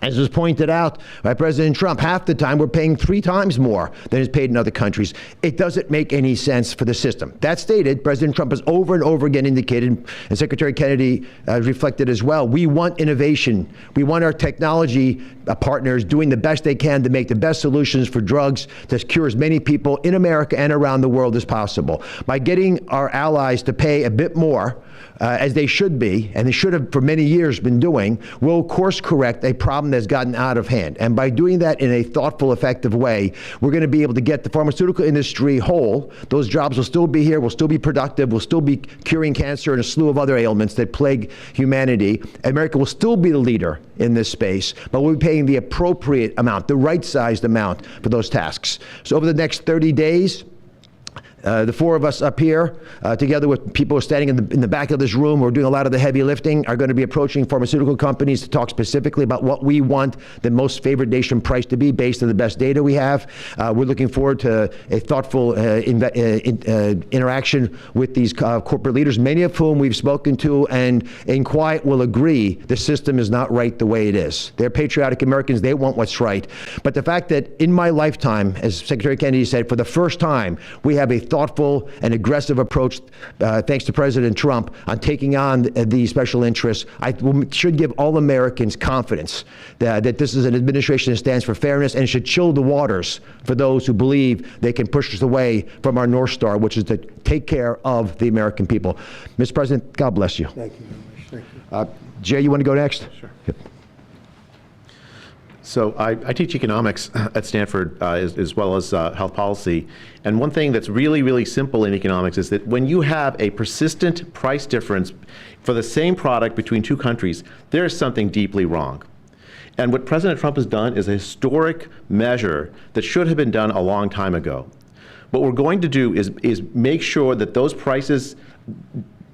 As was pointed out by President Trump, half the time we're paying 3 times more than is paid in other countries. It doesn't make any sense for the system. That stated, President Trump has over and over again indicated, and Secretary Kennedy reflected as well, we want innovation. We want our technology partners doing the best they can to make the best solutions for drugs to cure as many people in America and around the world as possible. By getting our allies to pay a bit more, as they should be, and they should have for many years been doing, will course correct a problem that's gotten out of hand. And by doing that in a thoughtful, effective way, we're going to be able to get the pharmaceutical industry whole. Those jobs will still be here, will still be productive, will still be curing cancer and a slew of other ailments that plague humanity. America will still be the leader in this space, but we'll be paying the appropriate amount, the right-sized amount for those tasks. So over the next 30 days, the 4 of us up here, together with people standing in the back of this room who are doing a lot of the heavy lifting, are going to be approaching pharmaceutical companies to talk specifically about what we want the most favored nation price to be based on the best data we have. We're looking forward to a thoughtful interaction with these corporate leaders, many of whom we've spoken to and in quiet will agree the system is not right the way it is. They're patriotic Americans. They want what's right. But the fact that in my lifetime, as Secretary Kennedy said, for the first time, we have a thoughtful and aggressive approach, thanks to President Trump, on taking on the special interests, should give all Americans confidence that this is an administration that stands for fairness and should chill the waters for those who believe they can push us away from our North Star, which is to take care of the American people. Mr. President, God bless you. Thank you very much. Thank you. Jay, you want to go next? Sure. Yep. So I teach economics at Stanford as well as health policy. And one thing that's really, really simple in economics is that when you have a persistent price difference for the same product between 2 countries, there is something deeply wrong. And what President Trump has done is a historic measure that should have been done a long time ago. What we're going to do is make sure that those prices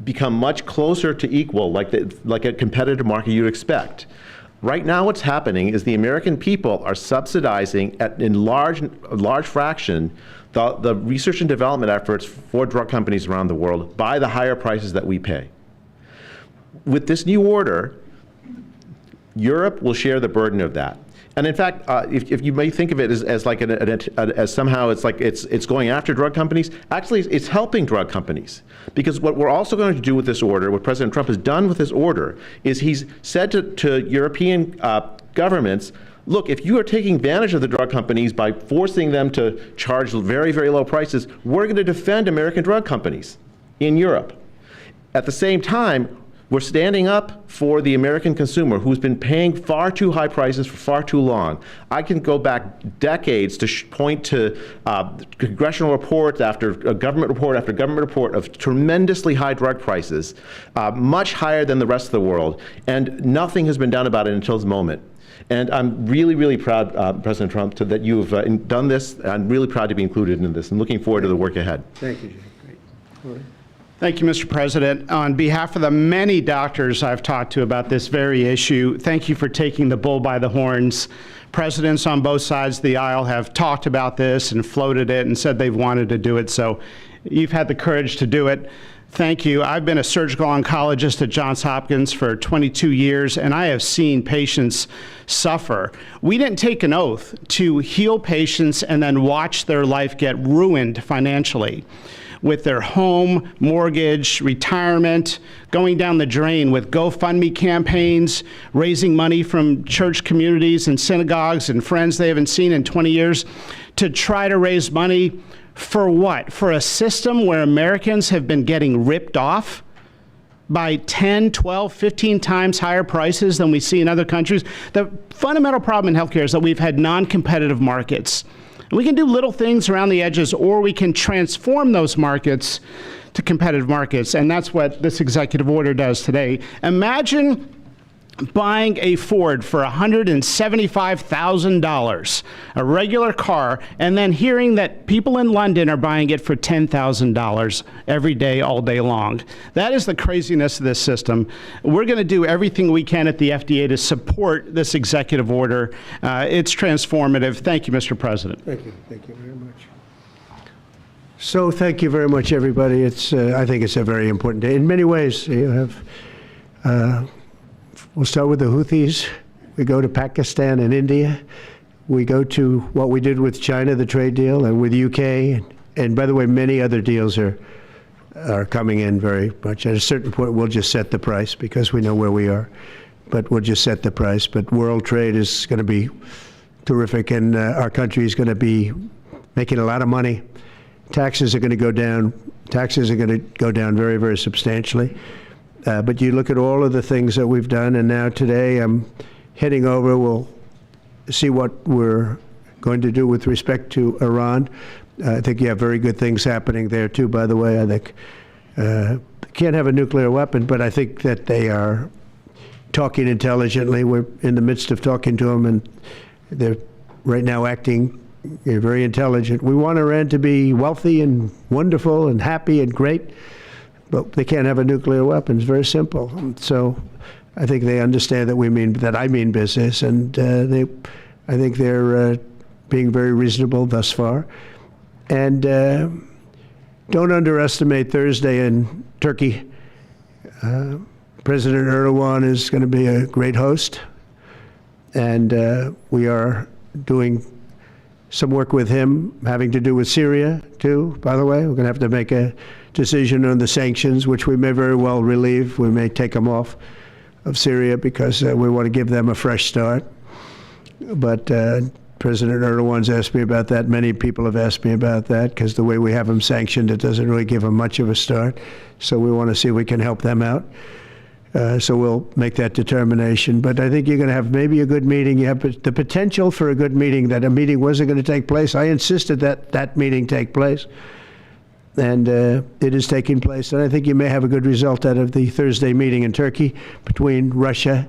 become much closer to equal, like a competitive market you'd expect. Right now what's happening is the American people are subsidizing in large fraction the research and development efforts for drug companies around the world by the higher prices that we pay. With this new order, Europe will share the burden of that. And in fact, if you may think of it as like as somehow it's like it's going after drug companies, actually it's helping drug companies. Because what we're also going to do with this order, what President Trump has done with this order, is he's said to European governments, look, if you are taking advantage of the drug companies by forcing them to charge very, very low prices, we're going to defend American drug companies in Europe. At the same time, we're standing up for the American consumer who's been paying far too high prices for far too long. I can go back decades to point to congressional reports after government report after government report of tremendously high drug prices, much higher than the rest of the world, and nothing has been done about it until this moment. And I'm really, really proud, President Trump, that you've done this. I'm really proud to be included in this and looking forward to the work ahead. Thank you, Jay. Great. All right. Thank you, Mr. President. On behalf of the many doctors I've talked to about this very issue, thank you for taking the bull by the horns. Presidents on both sides of the aisle have talked about this and floated it and said they've wanted to do it, so you've had the courage to do it. Thank you. I've been a surgical oncologist at Johns Hopkins for 22 years, and I have seen patients suffer. We didn't take an oath to heal patients and then watch their life get ruined financially, with their home, mortgage, retirement, going down the drain with GoFundMe campaigns, raising money from church communities and synagogues and friends they haven't seen in 20 years to try to raise money for what? For a system where Americans have been getting ripped off by 10, 12, 15 times higher prices than we see in other countries. The fundamental problem in healthcare is that we've had non-competitive markets. We can do little things around the edges, or we can transform those markets to competitive markets, and that's what this executive order does today. Imagine buying a Ford for $175,000, a regular car, and then hearing that people in London are buying it for $10,000 every day, all day long. That is the craziness of this system. We're going to do everything we can at the FDA to support this executive order. It's transformative. Thank you, Mr. President. Thank you. Thank you very much. So thank you very much, everybody. It's I think it's a very important day. In many ways, you have, we'll start with the Houthis. We go to Pakistan and India. We go to what we did with China, the trade deal, and with UK. And by the way, many other deals are coming in very much. At a certain point, we'll just set the price because we know where we are. But we'll just set the price. But world trade is going to be terrific, and our country is going to be making a lot of money. Taxes are going to go down. Taxes are going to go down very, very substantially. But you look at all of the things that we've done, and now today I'm heading over. We'll see what we're going to do with respect to Iran. I think you have very good things happening there, too, by the way. I think can't have a nuclear weapon, but I think that they are talking intelligently. We're in the midst of talking to them, and they're right now acting very intelligent. We want Iran to be wealthy and wonderful and happy and great, but they can't have a nuclear weapon. It's very simple. So I think they understand that I mean business, and I think they're being very reasonable thus far. And don't underestimate Thursday in Turkey. President Erdogan is going to be a great host, and we are doing some work with him having to do with Syria, too, by the way. We're going to have to make a decision on the sanctions, which we may very well relieve. We may take them off of Syria because we want to give them a fresh start. But President Erdogan's asked me about that. Many people have asked me about that because the way we have them sanctioned, it doesn't really give them much of a start. So we want to see if we can help them out. So we'll make that determination. But I think you're going to have maybe a good meeting. You have the potential for a good meeting, that a meeting wasn't going to take place. I insisted that that meeting take place. And it is taking place. And I think you may have a good result out of the Thursday meeting in Turkey between Russia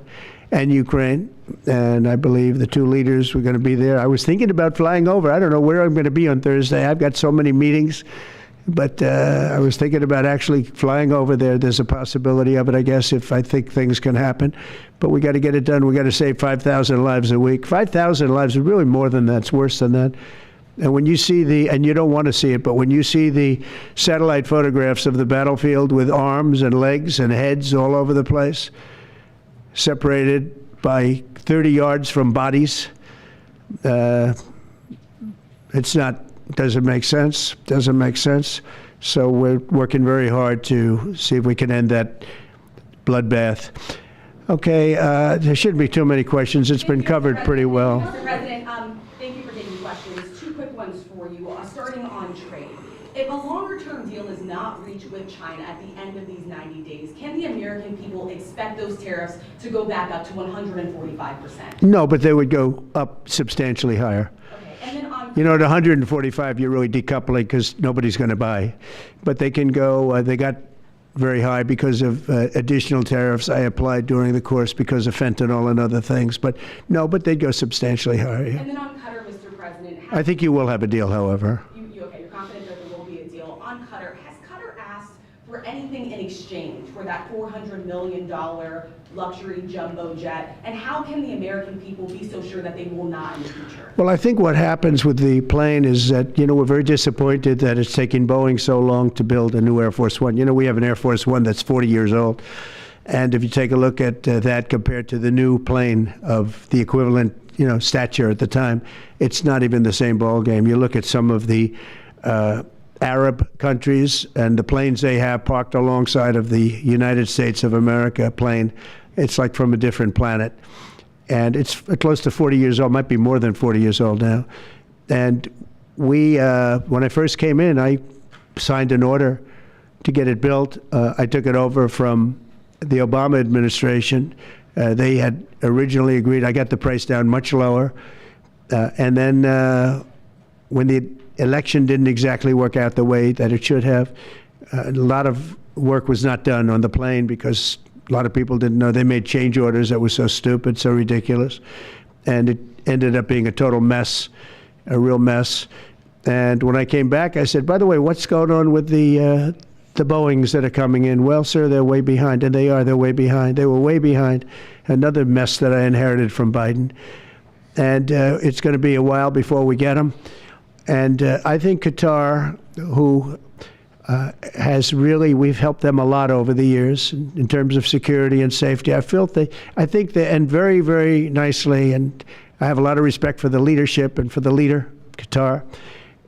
and Ukraine. And I believe the two leaders were going to be there. I was thinking about flying over. I don't know where I'm going to be on Thursday. I've got so many meetings. But I was thinking about actually flying over there. There's a possibility of it, I guess, if I think things can happen. But we got to get it done. We got to save 5,000 lives a week. 5,000 lives is really more than that. It's worse than that. And when you see and you don't want to see it, but when you see the satellite photographs of the battlefield with arms and legs and heads all over the place, separated by 30 yards from bodies, doesn't make sense. Doesn't make sense. So we're working very hard to see if we can end that bloodbath. Okay, there shouldn't be too many questions. It's been covered pretty well. Mr. President, thank you for taking questions. Two quick ones for you. Starting on trade. If a longer-term deal is not reached with China at the end of these 90 days, can the American people expect those tariffs to go back up to 145%? No, but they would go up substantially higher. And then at 145, you're really decoupling because nobody's going to buy. But they can go, they got very high because of additional tariffs I applied during the course because of fentanyl and other things. But no, but they'd go substantially higher. Yeah. And then on Qatar, Mr. President. I think you will have a deal, however. Okay, you're confident that there will be a deal. On Qatar, has Qatar asked for anything in exchange for that $400 million luxury jumbo jet? And how can the American people be so sure that they will not in the future? Well, I think what happens with the plane is that, we're very disappointed that it's taking Boeing so long to build a new Air Force One. We have an Air Force One that's 40 years old. And if you take a look at that compared to the new plane of the equivalent, stature at the time, it's not even the same ballgame. You look at some of the Arab countries and the planes they have parked alongside of the United States of America plane, it's like from a different planet. And it's close to 40 years old, might be more than 40 years old now. And we, when I first came in, I signed an order to get it built. I took it over from the Obama administration. They had originally agreed. I got the price down much lower. And then when the election didn't exactly work out the way that it should have, a lot of work was not done on the plane because a lot of people didn't know. They made change orders that were so stupid, so ridiculous. And it ended up being a total mess, a real mess. And when I came back, I said, by the way, what's going on with the Boeings that are coming in? Well, sir, they're way behind. And they're way behind. They were way behind. Another mess that I inherited from Biden. And it's going to be a while before we get them. And I think Qatar, who has really, we've helped them a lot over the years in terms of security and safety. I think they end very, very nicely, and I have a lot of respect for the leadership and for the leader, Qatar.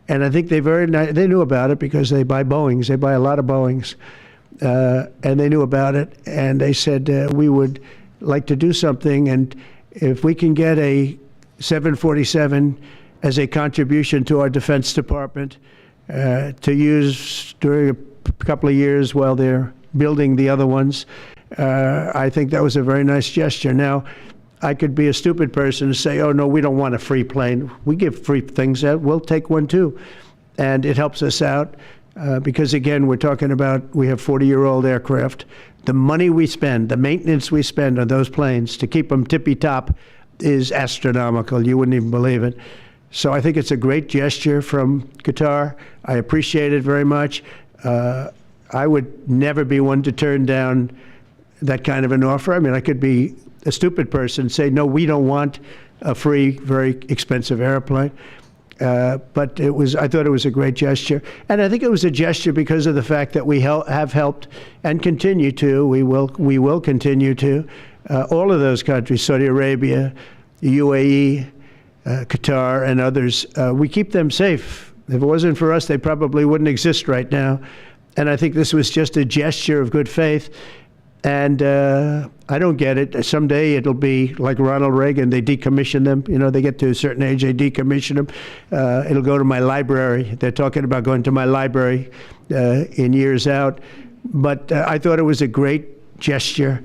And I think they knew about it because they buy Boeings. They buy a lot of Boeings. And they knew about it, and they said, we would like to do something, and if we can get a 747 as a contribution to our Defense Department to use during a couple of years while they're building the other ones, I think that was a very nice gesture. Now, I could be a stupid person and say, oh, no, we don't want a free plane. We give free things out. We'll take one, too. And it helps us out because, again, we're talking about we have 40-year-old aircraft. The money we spend, the maintenance we spend on those planes to keep them tippy-top is astronomical. You wouldn't even believe it. So I think it's a great gesture from Qatar. I appreciate it very much. I would never be one to turn down that kind of an offer. I mean, I could be a stupid person and say, no, we don't want a free, very expensive airplane. But I thought it was a great gesture. And I think it was a gesture because of the fact that we have helped and continue to, we will continue to, all of those countries, Saudi Arabia, UAE, Qatar, and others. We keep them safe. If it wasn't for us, they probably wouldn't exist right now. And I think this was just a gesture of good faith. And I don't get it. Someday it'll be like Ronald Reagan. They decommission them. You know, they get to a certain age, they decommission them. It'll go to my library. They're talking about going to my library in years out. But I thought it was a great gesture.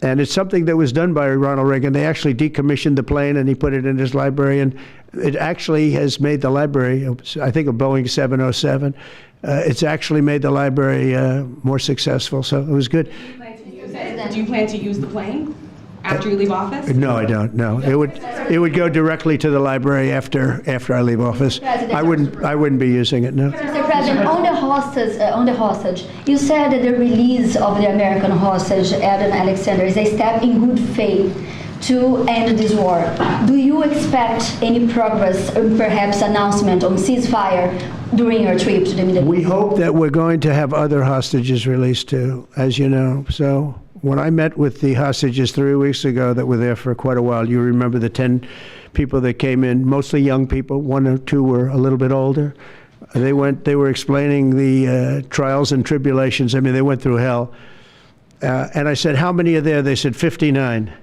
And it's something that was done by Ronald Reagan. They actually decommissioned the plane, and he put it in his library. And it actually has made the library, I think, a Boeing 707. It's actually made the library more successful. So it was good. Do you plan to use the plane after you leave office? No, I don't. No, it would go directly to the library after I leave office. I wouldn't be using it. No. Mr. President, on the hostage, you said that the release of the American hostage, Adam Alexander, is a step in good faith to end this war. Do you expect any progress, or perhaps announcement on ceasefire during your trip to the Middle East? We hope that we're going to have other hostages released too, as you know. So when I met with the hostages 3 weeks ago that were there for quite a while, you remember the 10 people that came in, mostly young people. 1 or 2 were a little bit older. They were explaining the trials and tribulations. I mean, they went through hell. And I said, how many are there? They said 59.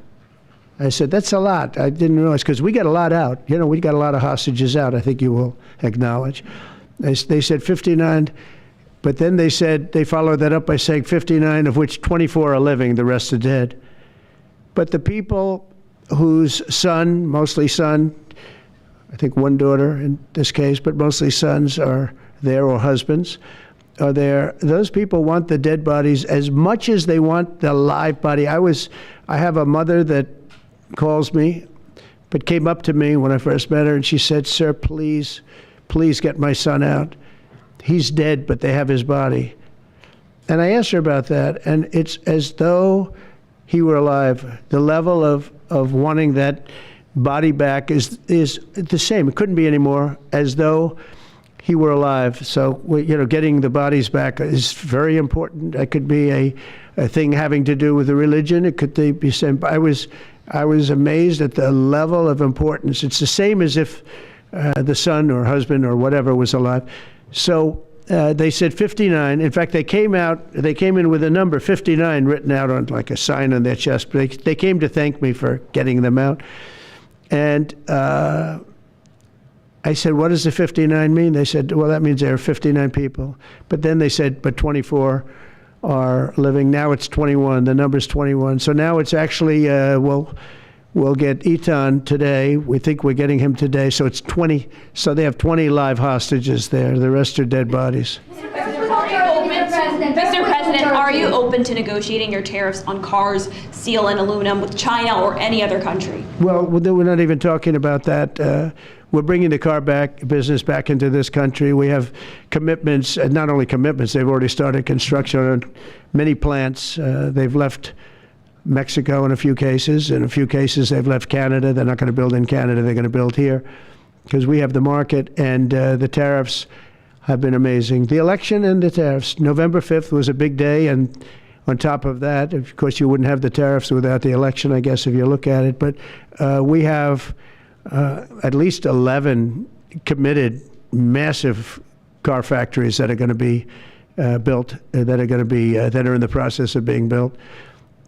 I said, that's a lot. I didn't realize, because we got a lot out. You know, we got a lot of hostages out, I think you will acknowledge. They said 59, but then they said, they followed that up by saying 59, of which 24 are living, the rest are dead. But the people whose son, mostly son, I think 1 daughter in this case, but mostly sons are there, or husbands are there, those people want the dead bodies as much as they want the live body. I have a mother that calls me, but came up to me when I first met her, and she said, sir, please get my son out. He's dead, but they have his body. And I asked her about that, and it's as though he were alive. The level of wanting that body back is the same. It couldn't be any more, as though he were alive. So, you know, getting the bodies back is very important. It could be a thing having to do with the religion. It could be same. I was amazed at the level of importance. It's the same as if the son or husband or whatever was alive. So they said 59. In fact, they came in with a number 59 written out on like a sign on their chest. But they came to thank me for getting them out. And I said, what does the 59 mean? They said, well, that means there are 59 people. But then they said, but 24 are living. Now it's 21. The number's 21. So now it's actually, we'll get Eitan today. We think we're getting him today. So it's 20. So they have 20 live hostages there. The rest are dead bodies. Mr. President, are you open to negotiating your tariffs on cars, steel, and aluminum with China or any other country? Well, we're not even talking about that. We're bringing the car business back into this country. We have commitments, and not only commitments, they've already started construction on many plants. They've left Mexico in a few cases. In a few cases, they've left Canada. They're not going to build in Canada. They're going to build here because we have the market, and the tariffs have been amazing. The election and the tariffs. November 5th was a big day, and on top of that, of course, you wouldn't have the tariffs without the election, I guess, if you look at it. But we have at least 11 committed massive car factories that are going to be built, that are in the process of being built.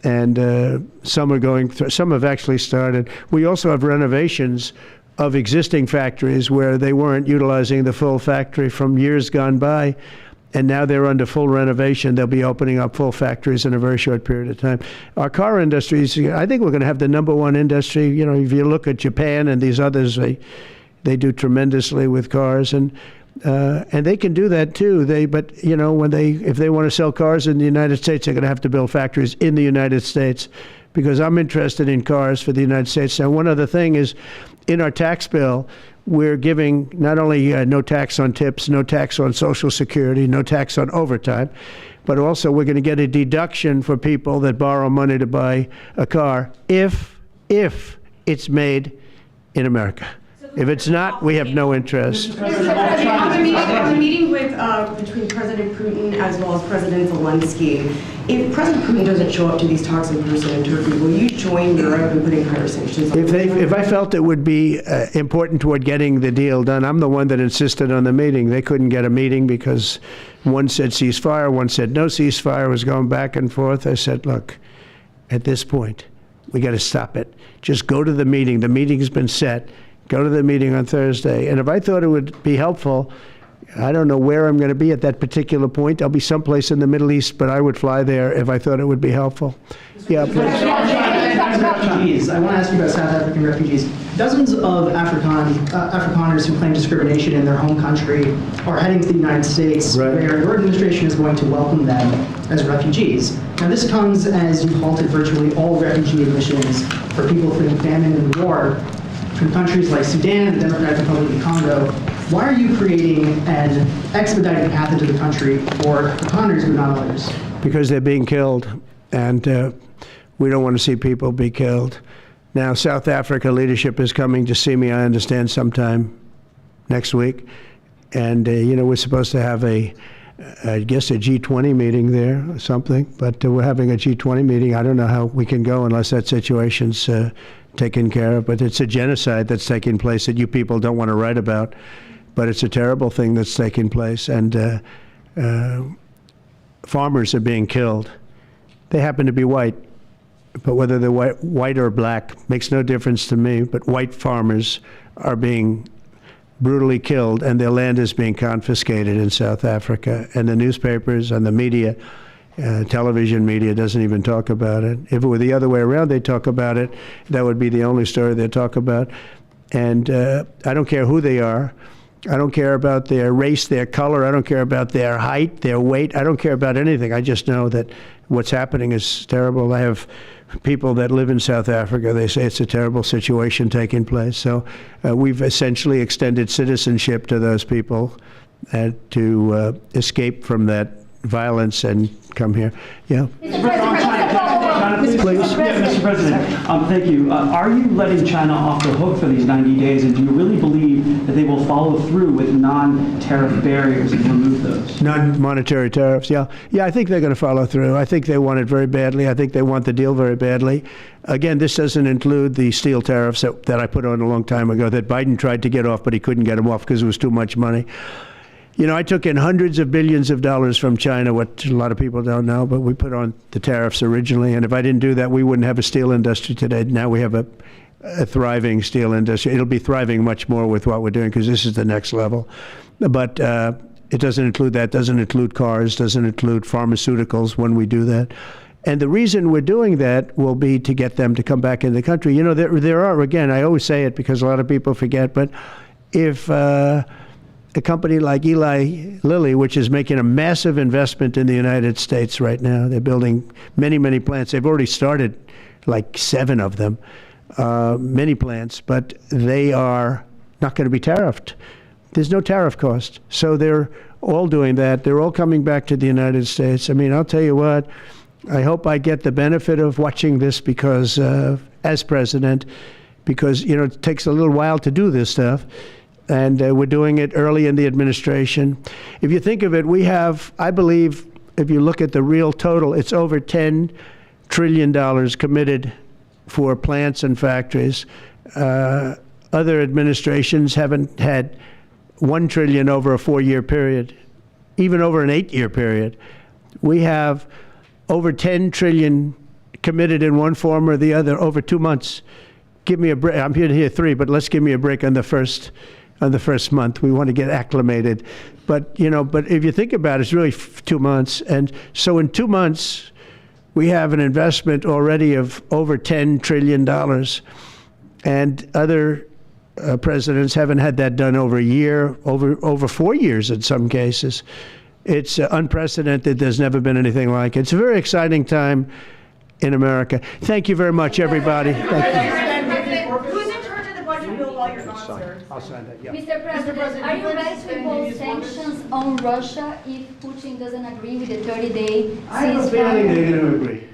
And some are going through, some have actually started. We also have renovations of existing factories where they weren't utilizing the full factory from years gone by, and now they're under full renovation. They'll be opening up full factories in a very short period of time. Our car industries, I think we're going to have the #1 industry. You know, if you look at Japan and these others, they do tremendously with cars, and they can do that too. But you know, if they want to sell cars in the United States, they're going to have to build factories in the United States, because I'm interested in cars for the United States. Now, one other thing is, in our tax bill, we're giving not only no tax on tips, no tax on Social Security, no tax on overtime, but also we're going to get a deduction for people that borrow money to buy a car if it's made in America. If it's not, we have no interest. On the meeting between President Putin as well as President Zelensky, if President Putin doesn't show up to these talks in person in Turkey, will you join Europe in putting higher sanctions on If I felt it would be important toward getting the deal done, I'm the one that insisted on the meeting. They couldn't get a meeting because one said ceasefire, one said no ceasefire. It was going back and forth. I said, look, at this point, we got to stop it. Just go to the meeting. The meeting's been set. Go to the meeting on Thursday. And if I thought it would be helpful, I don't know where I'm going to be at that particular point. I'll be someplace in the Middle East, but I would fly there if I thought it would be helpful. Yeah, please. Refugees. I want to ask you about South African refugees. Dozens of Afrikaners who claim discrimination in their home country are heading to the United States, Right. where your administration is going to welcome them as refugees. Now, this comes as you halted virtually all refugee admissions for people fleeing famine and war from countries like Sudan and the Democratic Republic of Congo. Why are you creating an expedited path into the country for Afrikaners but not others? Because they're being killed, and we don't want to see people be killed. Now, South Africa leadership is coming to see me, I understand, sometime next week. And, you know, we're supposed to have I guess a G20 meeting there or something, but we're having a G20 meeting. I don't know how we can go unless that situation's taken care of, but it's a genocide that's taking place that you people don't want to write about, but it's a terrible thing that's taking place, and farmers are being killed. They happen to be white, but whether they're white or black makes no difference to me, but white farmers are being brutally killed, and their land is being confiscated in South Africa, and the newspapers and the media, television media doesn't even talk about it. If it were the other way around, they'd talk about it. That would be the only story they'd talk about. And I don't care who they are. I don't care about their race, their color. I don't care about their height, their weight. I don't care about anything. I just know that what's happening is terrible. I have people that live in South Africa. They say it's a terrible situation taking place. So we've essentially extended citizenship to those people to escape from that violence and come here. Yeah. Please. Mr. President, thank you. Are you letting China off the hook for these 90 days, and do you really believe that they will follow through with non-tariff barriers and remove those? Non-monetary tariffs, yeah. Yeah, I think they're going to follow through. I think they want it very badly. I think they want the deal very badly. Again, this doesn't include the steel tariffs that I put on a long time ago that Biden tried to get off, but he couldn't get them off because it was too much money. You know, I took in hundreds of billions of dollars from China, what a lot of people don't know, but we put on the tariffs originally. And if I didn't do that, we wouldn't have a steel industry today. Now we have a thriving steel industry. It'll be thriving much more with what we're doing because this is the next level. But it doesn't include that, doesn't include cars, doesn't include pharmaceuticals when we do that. And the reason we're doing that will be to get them to come back in the country. You know, there are, again, I always say it because a lot of people forget, but if a company like Eli Lilly, which is making a massive investment in the United States right now. They're building many, many plants. They've already started like 7 of them, many plants, but they are not going to be tariffed. There's no tariff cost. So they're all doing that. They're all coming back to the United States. I mean, I'll tell you what, I hope I get the benefit of watching this because, as president, because, you know, it takes a little while to do this stuff. and we're doing it early in the administration. If you think of it, we have, I believe, if you look at the real total, it's over $10 trillion committed for plants and factories. Other administrations haven't had $1 trillion over a 4-year period, even over an 8-year period. We have over $10 trillion committed in one form or the other over 2 months. Give me a break. I'm here to hear 3, but let's give me a break on the first month. We want to get acclimated. But, but if you think about it, it's really 2 months. And so in 2 months, we have an investment already of over $10 trillion. And other presidents haven't had that done over a year, over 4 years in some cases. It's unprecedented. There's never been anything like it. It's a very exciting time in America. Thank you very much, everybody. Thank you. Who's in charge of the budget bill while you're gone, sir? I'll sign that, yeah. Mr. President, are you ready to impose sanctions on Russia if Putin doesn't agree with the 30-day ceasefire? I have a feeling they're going to agree.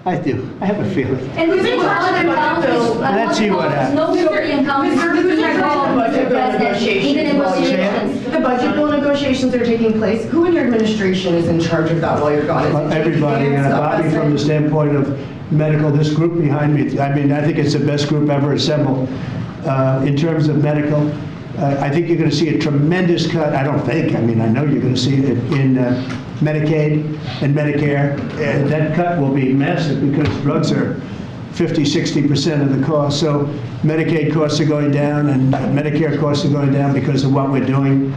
I do. I have a feeling. And who's in charge of the countries? Let's see what happens. No European countries Who's in charge of the budget bill in the negotiations? negotiations. The budget bill negotiations are taking place. Who in your administration is in charge of that while you're gone? Is it Everybody, Vance, the Bobby, from the president? standpoint of medical, this group behind me, I mean, I think it's the best group ever assembled in terms of medical. I think you're going to see a tremendous cut. I don't think, I mean, I know you're going to see it in Medicaid and Medicare. That cut will be massive because drugs are 50-60% of the cost. So Medicaid costs are going down and Medicare costs are going down because of what we're doing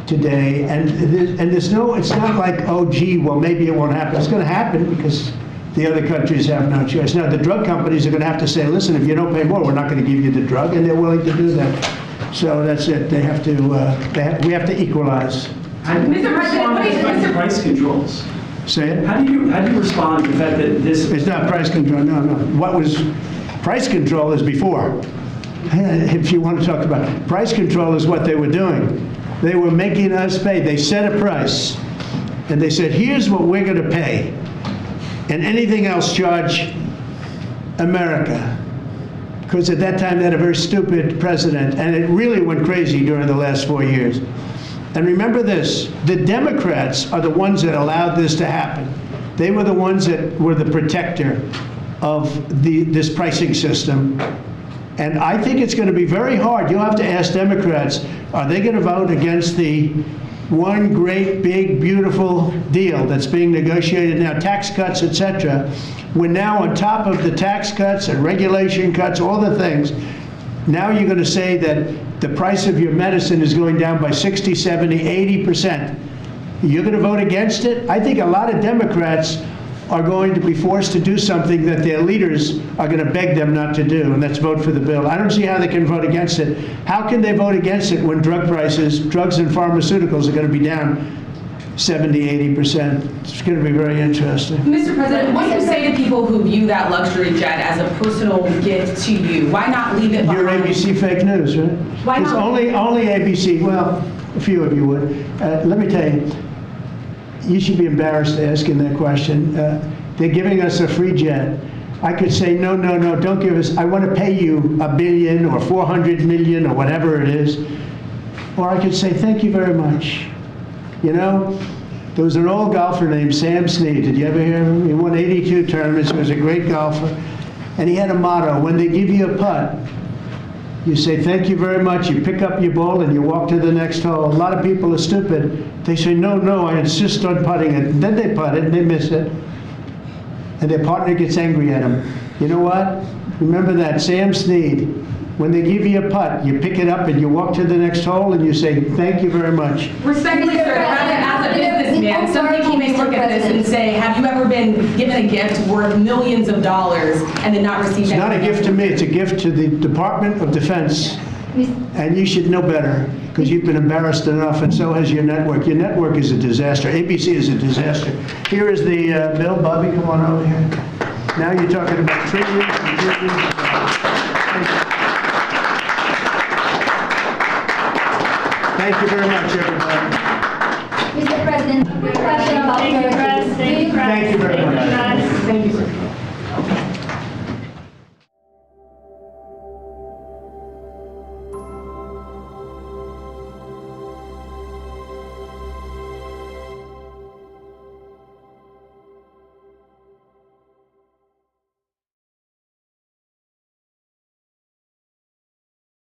today. And there's no, it's not like, oh, gee, well, maybe it won't happen. It's going to happen because the other countries have no choice. Now, the drug companies are going to have to say, listen, if you don't pay more, we're not going to give you the drug, and they're willing to do that. So that's it. They have to, we have to equalize. How do you respond to price controls? Say it? How do you respond to the fact that this... It's not price control, no. What was, price control is before. If you want to talk about it. Price control is what they were doing. They were making us pay. They set a price, and they said, here's what we're going to pay, and anything else charge America. Because at that time they had a very stupid president, and it really went crazy during the last 4 years. And remember this, the Democrats are the ones that allowed this to happen. They were the ones that were the protector of this pricing system. And I think it's going to be very hard. You'll have to ask Democrats, are they going to vote against the one great, big, beautiful deal that's being negotiated now, tax cuts, et cetera? We're now on top of the tax cuts and regulation cuts, all the things. Now you're going to say that the price of your medicine is going down by 60, 70, 80%. You're going to vote against it? I think a lot of Democrats are going to be forced to do something that their leaders are going to beg them not to do, and that's vote for the bill. I don't see how they can vote against it. How can they vote against it when drugs and pharmaceuticals are going to be down 70, 80%? It's going to be very interesting. Mr. President, what do you say to people who view that luxury jet as a personal gift to you? Why not leave it behind? You're ABC fake news, right? Why It's not? only ABC. Well, a few of you would. Let me tell you, you should be embarrassed asking that question. They're giving us a free jet. I could say, no, don't give us, I want to pay you $1 billion or 400 million or whatever it is. Or I could say, thank you very much. You know, there was an old golfer named Sam Snead. Did you ever hear of him? He won 82 tournaments. He was a great golfer. And he had a motto, when they give you a putt, you say, thank you very much. You pick up your ball and you walk to the next hole. A lot of people are stupid. They say, no, I insist on putting it. And then they putt it and they miss it. And their partner gets angry at them. You know what? Remember that, Sam Snead. When they give you a putt, you pick it up and you walk to the next hole and you say, thank you very much. Respectfully, sir, as a businessman, some people may look at this and say, have you ever been given a gift worth millions of dollars and then not received It's not a gift to me, it's a gift to the Department of Defense. And you should know better, because you've been embarrassed enough, and so has your network. Your network is a disaster. ABC is a disaster. Here is the bill. Bobby, come on over here. Now you're talking about trillions and trillions of dollars. Thank you very much, everybody. Mr. President, quick question about Turkey. Thank you very much. Thank you, sir.